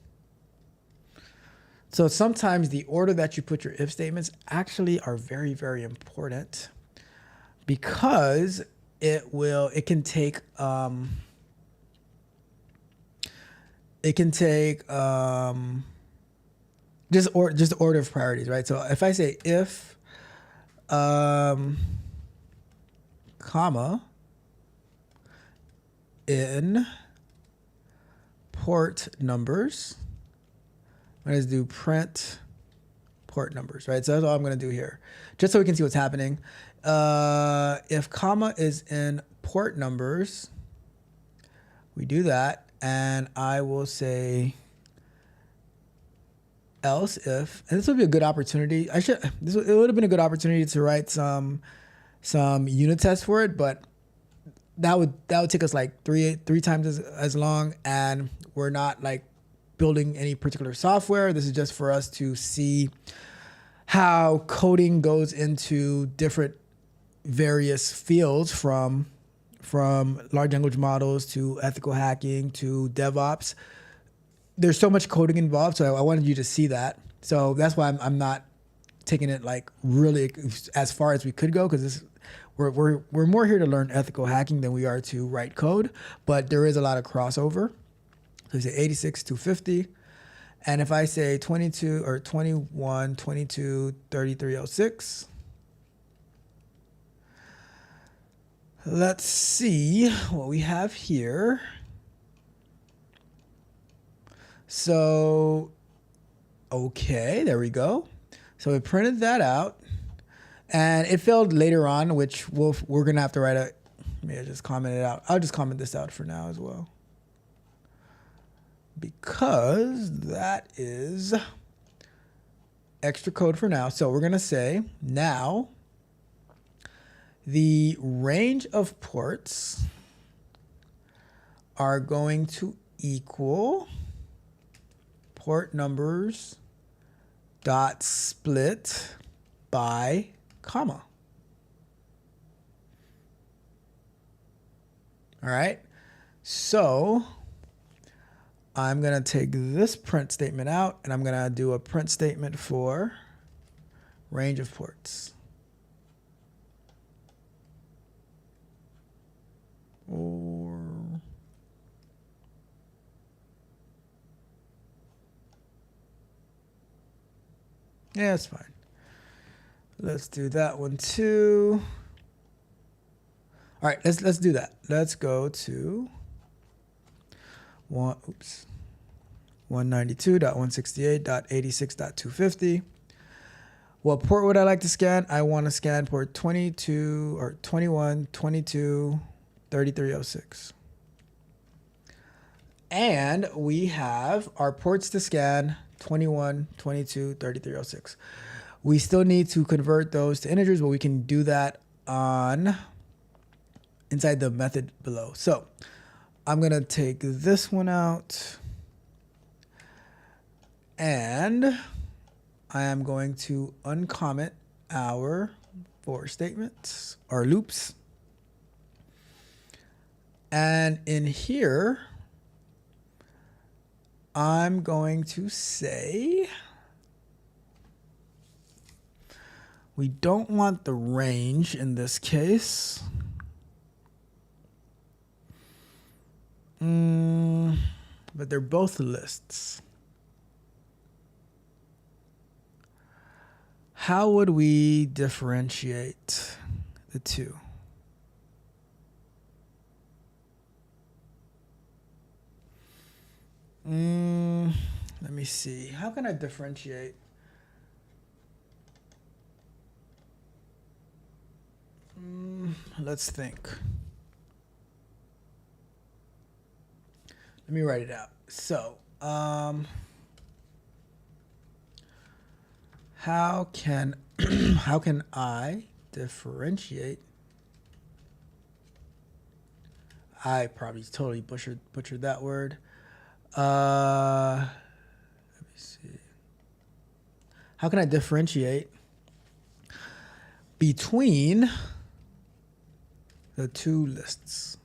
[SPEAKER 3] So sometimes the order that you put your if statements actually are very, very important because it can take just order of priorities, right? So if I say if comma in port numbers, I'm going to do print port numbers, right? So that's all I'm going to do here, just so we can see what's happening. If comma is in port numbers, we do that, and I will say else if, and this would be a good opportunity. It would have been a good opportunity to write some unit tests for it, but that would take us like three times as long, and we're not like building any particular software. This is just for us to see how coding goes into different various fields, from large language models to ethical hacking to DevOps. There's so much coding involved, so I wanted you to see that. So that's why I'm not taking it like really as far as we could go, because we're more here to learn ethical hacking than we are to write code, but there is a lot of crossover. So you say 86, 250, and if I say 22 or 21, 22, 33, 06, let's see what we have here. So, okay, there we go. So we printed that out, and it failed later on, which we're gonna have to write a. Maybe I just comment it out. I'll just comment this out for now as well, because that is extra code for now. So we're gonna say now the range of ports are going to equal port numbers dot split by comma. All right, so I'm gonna take this print statement out and I'm gonna do a print statement for range of ports. Or yeah, it's fine. Let's do that one too. All right, let's do that. Let's go to 192.168.86.250. What port would I like to scan? I want to scan port 22 or 21, 22, 3306. And we have our ports to scan 21, 22, 3306. We still need to convert those to integers, but we can do that on inside the method below. So I'm going to take this one out and I am going to uncomment our for statements or loops. And in here, I'm going to say we don't want the range in this case. But they're both lists. How would we differentiate the two? Let me see. How can I differentiate? Let's think. Let me write it out. So, how can how can I differentiate? I probably totally butchered that word. Let me see. How can I differentiate between the two lists?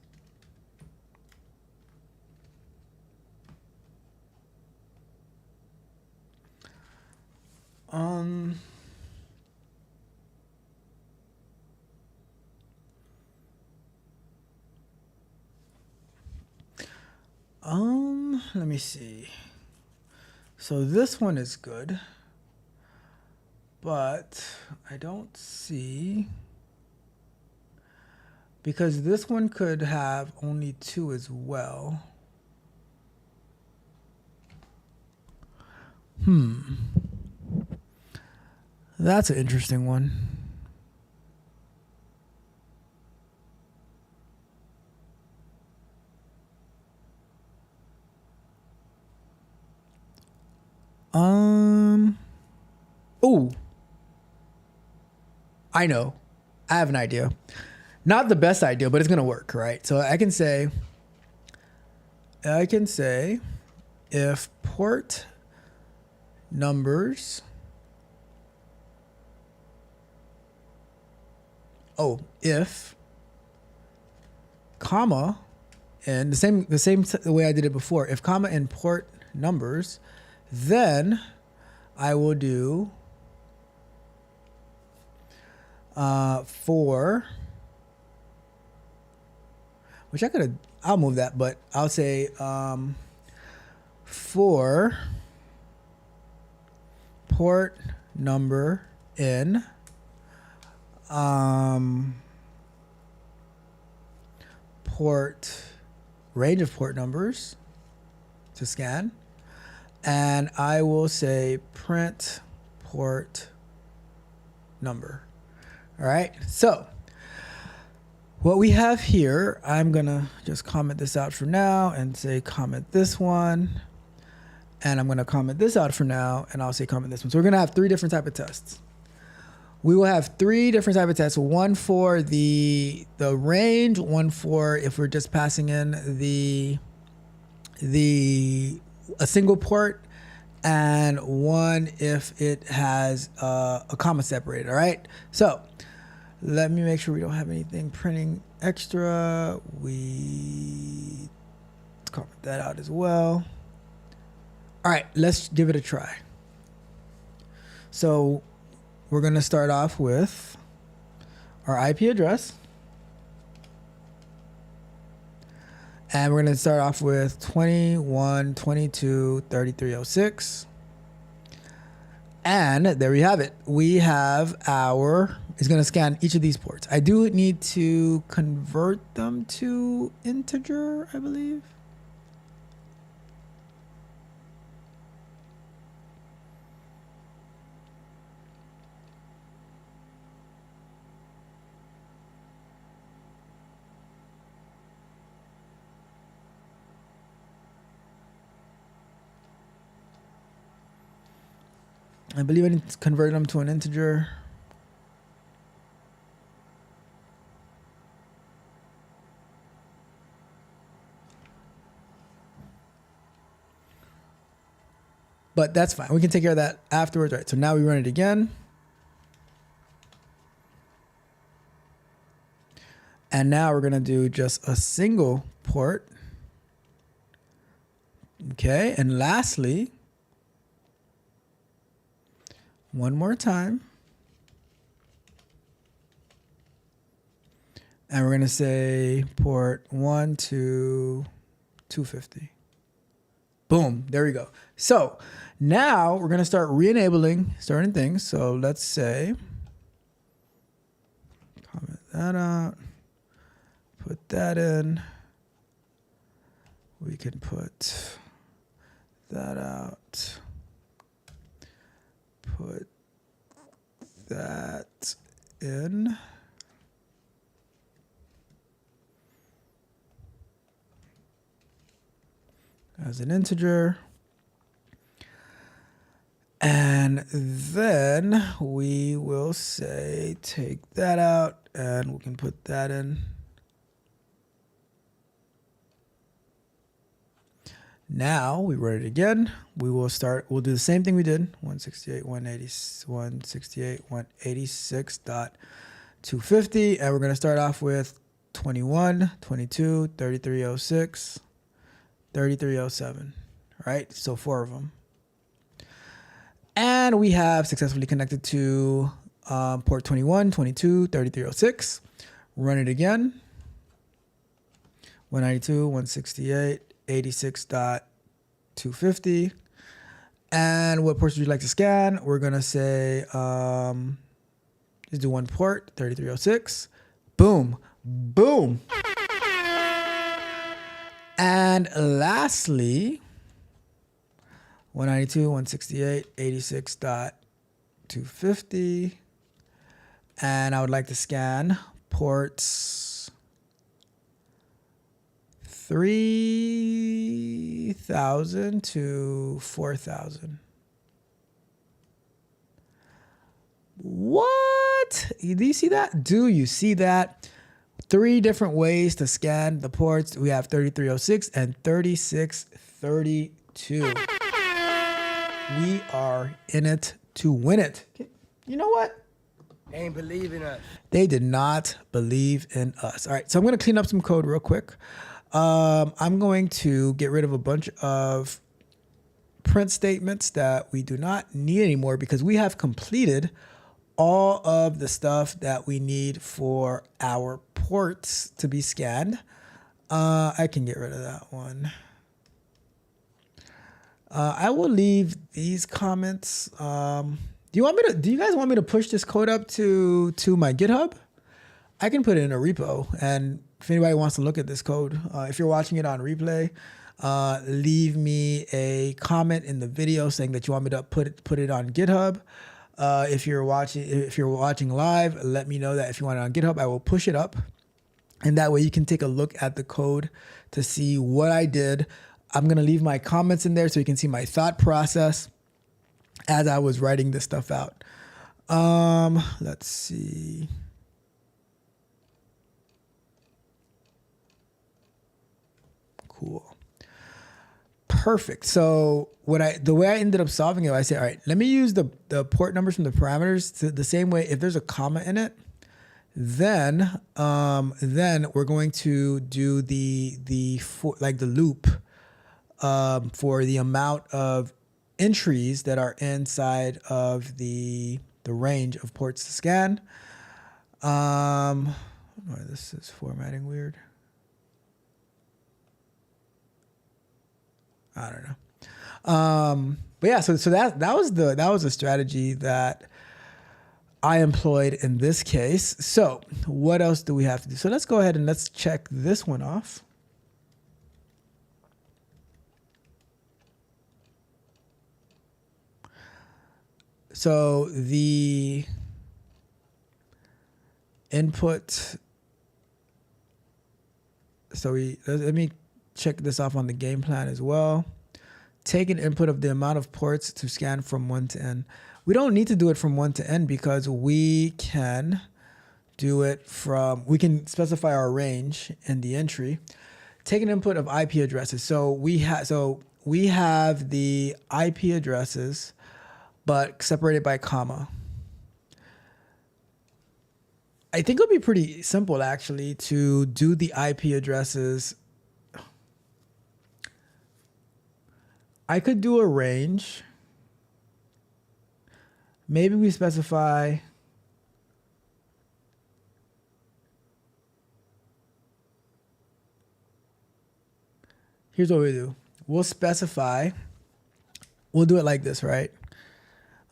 [SPEAKER 3] Let me see. So this one is good, but I don't see, because this one could have only two as well. That's an interesting one. Oh, I know. I have an idea. Not the best idea, but it's going to work, right? So I can say if port numbers, if comma, and the same way I did it before, if comma and port numbers, then I will do for, which I'll move that, but I'll say for port number in port range of port numbers to scan, and I will say print port number. All right, so what we have here, I'm gonna just comment this out for now and say comment this one, and I'm gonna comment this out for now and I'll say comment this one. So we're gonna have three different type of tests. we will have 3 different type of tests. One for the range, one for if we're just passing in a single port, and one if it has a comma separated. All right. So let me make sure we don't have anything printing extra. We comment that out as well. All right, let's give it a try. So we're going to start off with our IP address. And we're going to start off with 21.22.33.06. And there we have it. We have it's going to scan each of these ports. I do need to convert them to integer, I believe. I believe I need to convert them to an integer. But that's fine. We can take care of that afterwards. All right, so now we run it again. And now we're going to do just a single port. Okay, and lastly, one more time. And we're going to say port 1 to 250. Boom, there we go. So now we're going to start re-enabling certain things. So let's say, comment that out, put that in. We can put that out. Put that in. As an integer. And then we will say take that out and we can put that in. Now we run it again. We'll do the same thing we did. 168.186.250. And we're going to start off with 21.22.33.06, 33.07. Right? So 4 of them. And we have successfully connected to port 21.22.33.06. Run it again. 192.168.86.250. And what ports would you like to scan? We're going to say, just do one port, 3306. Boom. Boom. And lastly, 192.168.86.250. And I would like to scan ports 3,000 to 4,000. What? Do you see that? Do you see that? 3 different ways to scan the ports. We have 3306 and 3632. We are in it to win it. You know what?
[SPEAKER 7] They ain't believing us.
[SPEAKER 3] They did not believe in us. All right, so I'm going to clean up some code real quick. I'm going to get rid of a bunch of print statements that we do not need anymore because we have completed all of the stuff that we need for our ports to be scanned. I can get rid of that one. I will leave these comments. Do you guys want me to push this code up to my GitHub? I can put it in a repo, and if anybody wants to look at this code, if you're watching it on replay, leave me a comment in the video saying that you want me to put it on GitHub. If you're watching live, let me know that if you want it on GitHub, I will push it up, and that way you can take a look at the code to see what I did. I'm gonna leave my comments in there so you can see my thought process as I was writing this stuff out. Let's see. Cool. Perfect. So the way I ended up solving it, I say, all right, let me use the port numbers from the parameters to the same way. If there's a comma in it, then we're going to do the loop for the amount of entries that are inside of the range of ports to scan. This is formatting weird. I don't know. But yeah, so that was the strategy that I employed in this case. So what else do we have to do? So let's go ahead and let's check this one off. So the input, let me check this off on the game plan as well. Take an input of the amount of ports to scan from 1 to n. We don't need to do it from 1 to n because we can do it we can specify our range in the entry. Take an input of IP addresses. So we have the IP addresses, but separated by comma. I think it'll be pretty simple actually to do the IP addresses. I could do a range. Maybe we specify here's what we do. We'll do it like this, right?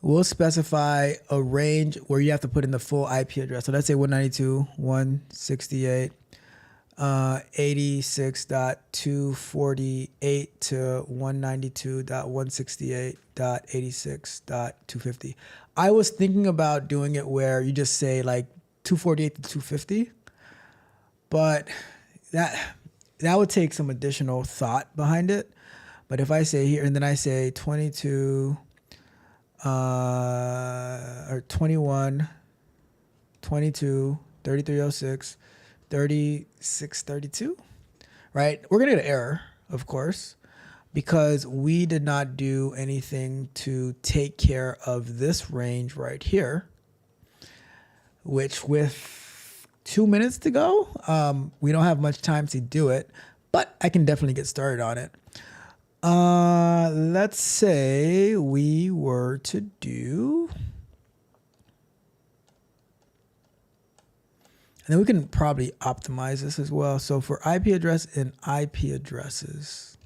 [SPEAKER 3] We'll specify a range where you have to put in the full IP address. So let's say 192.168.86.248 to 192.168.86.250. I was thinking about doing it where you just say like 248 to 250, but that would take some additional thought behind it. But if I say here and then I say 22 or 21, 22, 3306, 3632, right? We're going to get an error, of course, because we did not do anything to take care of this range right here, which with 2 minutes to go, we don't have much time to do it, but I can definitely get started on it. Let's say we were to do, and then we can probably optimize this as well. So for IP address and IP addresses,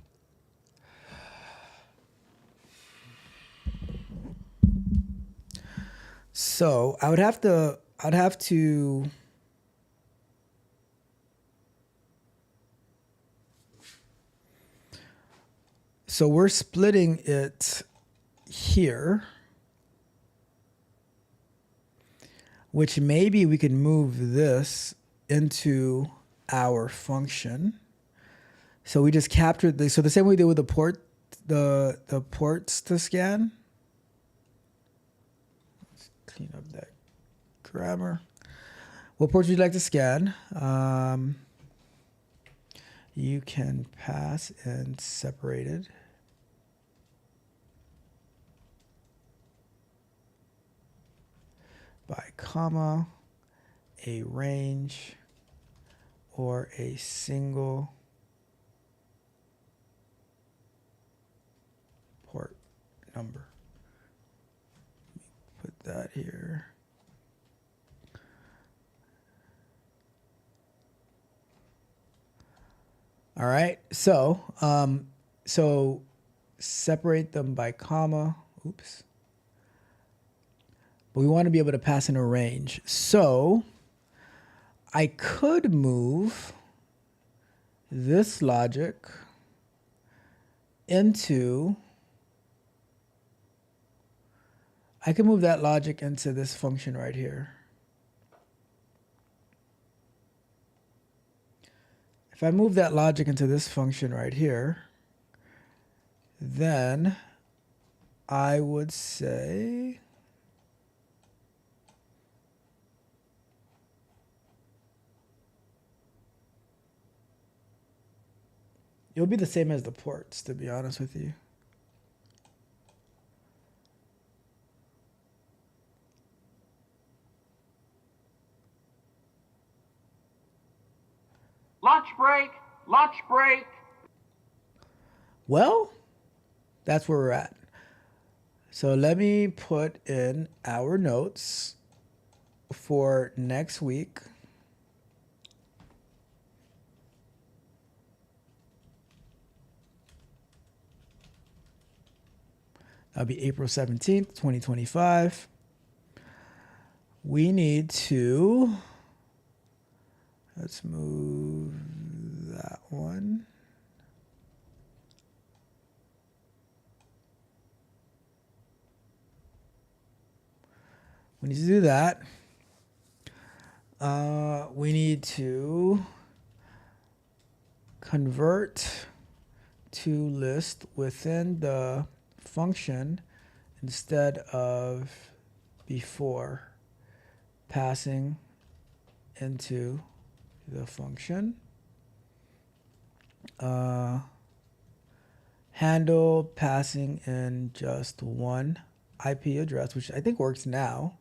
[SPEAKER 3] so I'd have to so we're splitting it here, which maybe we can move this into our function. So we just captured this. So the same way we did with the ports to scan. Let's clean up that grammar. What ports would you like to scan? You can pass in separated. By comma, a range, or a single port number. Put that here. All right, so separate them by comma. Oops. But we want to be able to pass in a range. So I could move this logic into, I can move that logic into this function right here. If I move that logic into this function right here, then I would say, It'll be the same as the ports, to be honest with you.
[SPEAKER 6] Lunch break! Lunch break!
[SPEAKER 3] Well, that's where we're at. So let me put in our notes for next week. That'll be April 17th, 2025. We need to, let's move that one. We need to do that. We need to convert to list within the function instead of before passing into the function. Handle passing in just one IP address, which I think works now.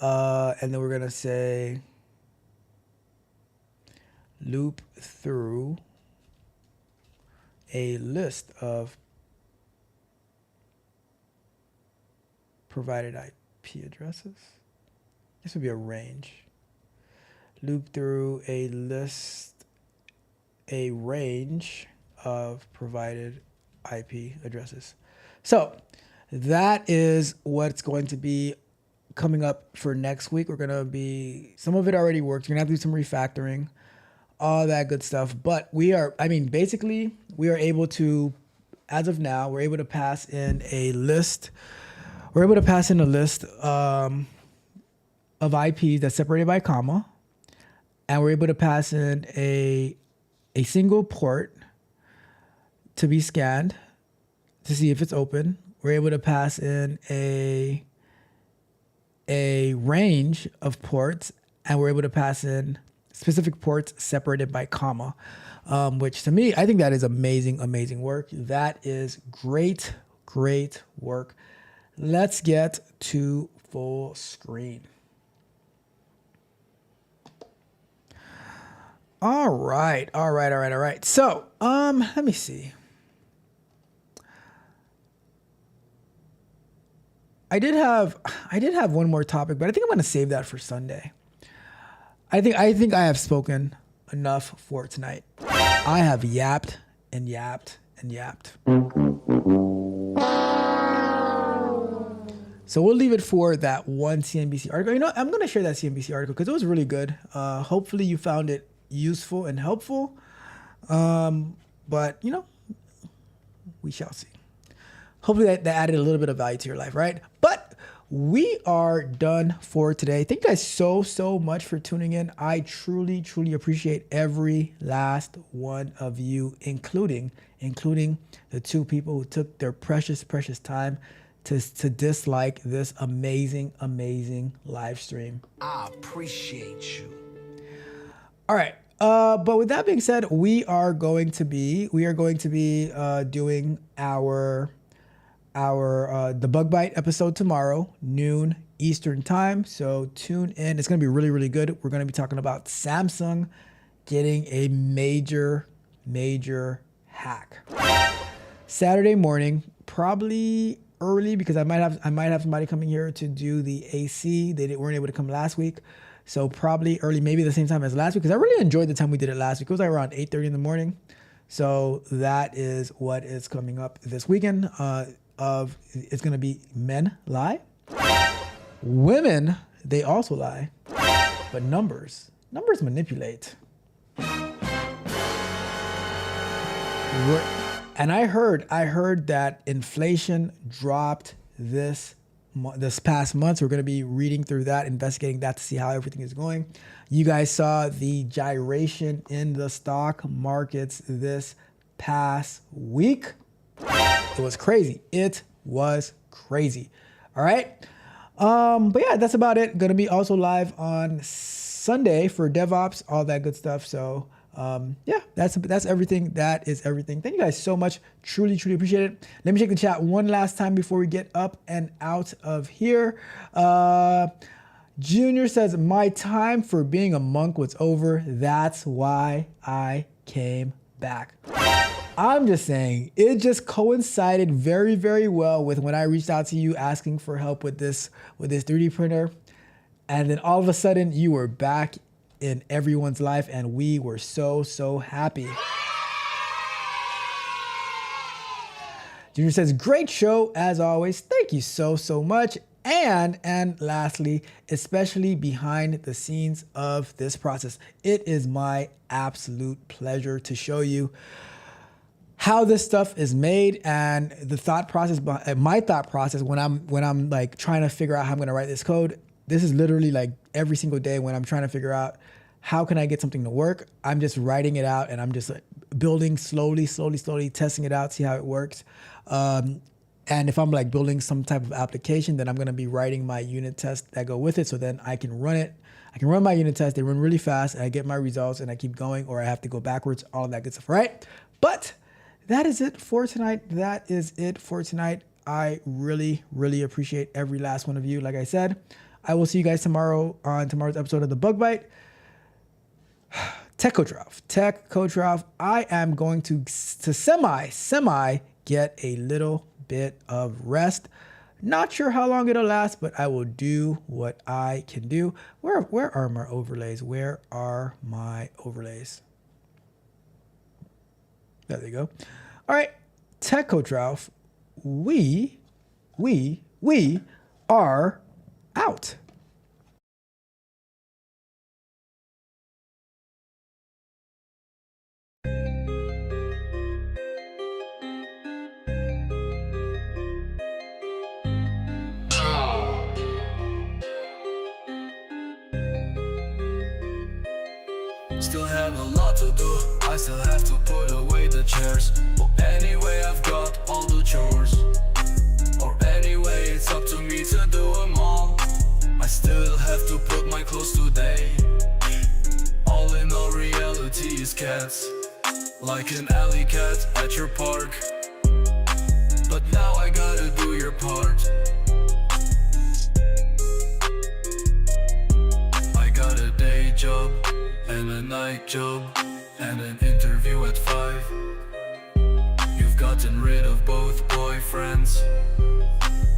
[SPEAKER 3] And then we're going to say loop through a list of provided IP addresses. This would be a range. Loop through a range of provided IP addresses. So that is what's going to be coming up for next week. We're going to be, some of it already works. We're going to have to do some refactoring, all that good stuff. But basically we are able to, as of now, we're able to pass in a list. We're able to pass in a list of IPs that's separated by comma. And we're able to pass in a single port to be scanned to see if it's open. We're able to pass in a range of ports, and we're able to pass in specific ports separated by comma, which to me, I think that is amazing, amazing work. That is great, great work. Let's get to full screen. All right. So, let me see. I did have one more topic, but I think I'm going to save that for Sunday. I think I have spoken enough for tonight. I have yapped and yapped and yapped. So we'll leave it for that one CNBC article. You know, I'm going to share that CNBC article because it was really good. Hopefully you found it useful and helpful. But, you know, we shall see. Hopefully that added a little bit of value to your life, right? But we are done for today. Thank you guys so much for tuning in. I truly appreciate every last one of you, including the two people who took their precious time to dislike this amazing live stream.
[SPEAKER 7] I appreciate you.
[SPEAKER 3] All right. But with that being said, we are going to be doing the Bug Bite episode tomorrow, noon Eastern time. So tune in. It's going to be really good. We're going to be talking about Samsung getting a major hack. Saturday morning, probably early because I might have somebody coming here to do the AC. They weren't able to come last week. So probably early, maybe the same time as last week, because I really enjoyed the time we did it last week. It was like around 8:30 in the morning. So that is what is coming up this weekend. It's going to be men lie. Women, they also lie. But numbers manipulate. And I heard that inflation dropped this past month. So we're going to be reading through that, investigating that to see how everything is going. You guys saw the gyration in the stock markets this past week. It was crazy. All right. But yeah, that's about it. Going to be also live on Sunday for DevOps, all that good stuff. So Yeah, that's everything. That is everything. Thank you guys so much. Truly, truly appreciate it. Let me check the chat one last time before we get up and out of here. Junior says, my time for being a monk was over. That's why I came back. I'm just saying, it just coincided very, very well with when I reached out to you asking for help with this 3D printer. And then all of a sudden you were back in everyone's life and we were so happy. Junior says, great show as always. Thank you so much. And lastly, especially behind the scenes of this process, it is my absolute pleasure to show you how this stuff is made and the thought process, my thought process when I'm like trying to figure out how I'm gonna write this code. This is literally like every single day when I'm trying to figure out how can I get something to work. I'm just writing it out and I'm just like building slowly, testing it out, see how it works. And if I'm like building some type of application, then I'm gonna be writing my unit tests that go with it. So then I can run it. I can run my unit tests. They run really fast and I get my results and I keep going, or I have to go backwards, all of that good stuff, right? But that is it for tonight. That is it for tonight. I really, really appreciate every last one of you. Like I said, I will see you guys tomorrow on tomorrow's episode of The Bug Bite. Tech Coach Ralph. I am going to semi get a little bit of rest. Not sure how long it'll last, but I will do what I can do. Where are my overlays? Where are my overlays? There they go. All right, Tech Coach Ralph, we are out.
[SPEAKER 1] Still have a lot to do, I still have to put away the chairs. But anyway, I've got all the chores. Or anyway, it's up to me to do them all. I still have to put my clothes today. All in all, reality is cats, like an alley cat at your park. But now I gotta do your part. I got a day job and a night job and an interview at 5. You've gotten rid of both boyfriends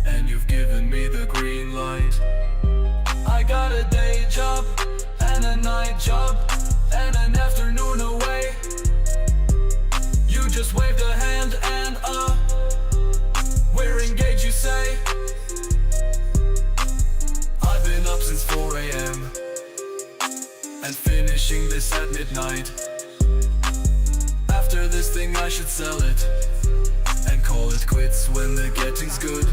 [SPEAKER 1] and you've given me the green light. I got a day job and a night job and an afternoon away. You just waved a hand and we're engaged, you say. I've been up since 4 a.m. and finishing this at midnight. After this thing I should sell it and call it quits when the getting's good.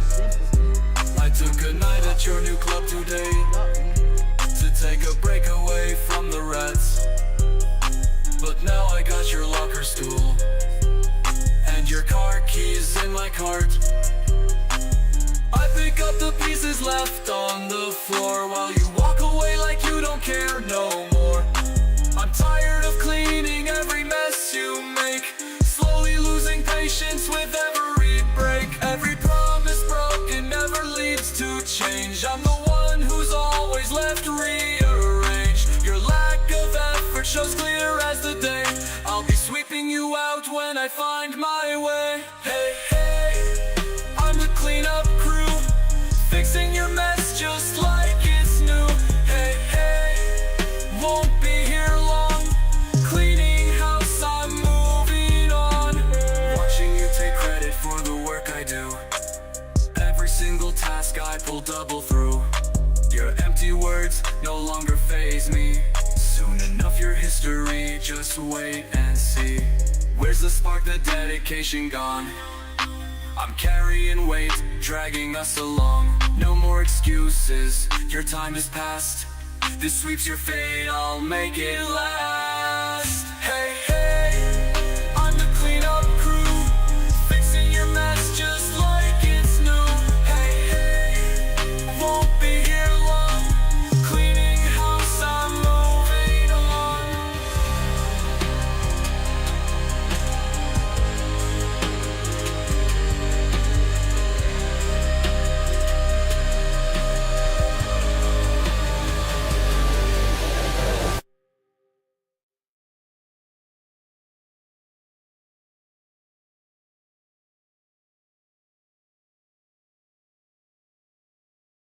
[SPEAKER 1] I took a night at your new club today to take a break away from the rats. But now I got your locker stool and your car keys in my cart. I pick up the pieces left on the floor while you walk away like you don't care no more. I'm tired of cleaning every mess you make, slowly losing patience with every break. Every promise broken never leads to change. I'm the one who's always left rearranged. Your lack of effort shows clear as the day. I'll be sweeping you out when I find my way. Hey, hey, I'm the cleanup crew, fixing your mess just like it's new. Hey, hey, won't be here long, cleaning house, I'm moving on. Watching you take credit for the work I do, every single task I pull double through. Your empty words no longer faze me. Soon enough your history, just wait and see. Where's the spark, the dedication gone? I'm carrying weight, dragging us along. No more excuses, your time is past. This sweeps your fate, I'll make it last.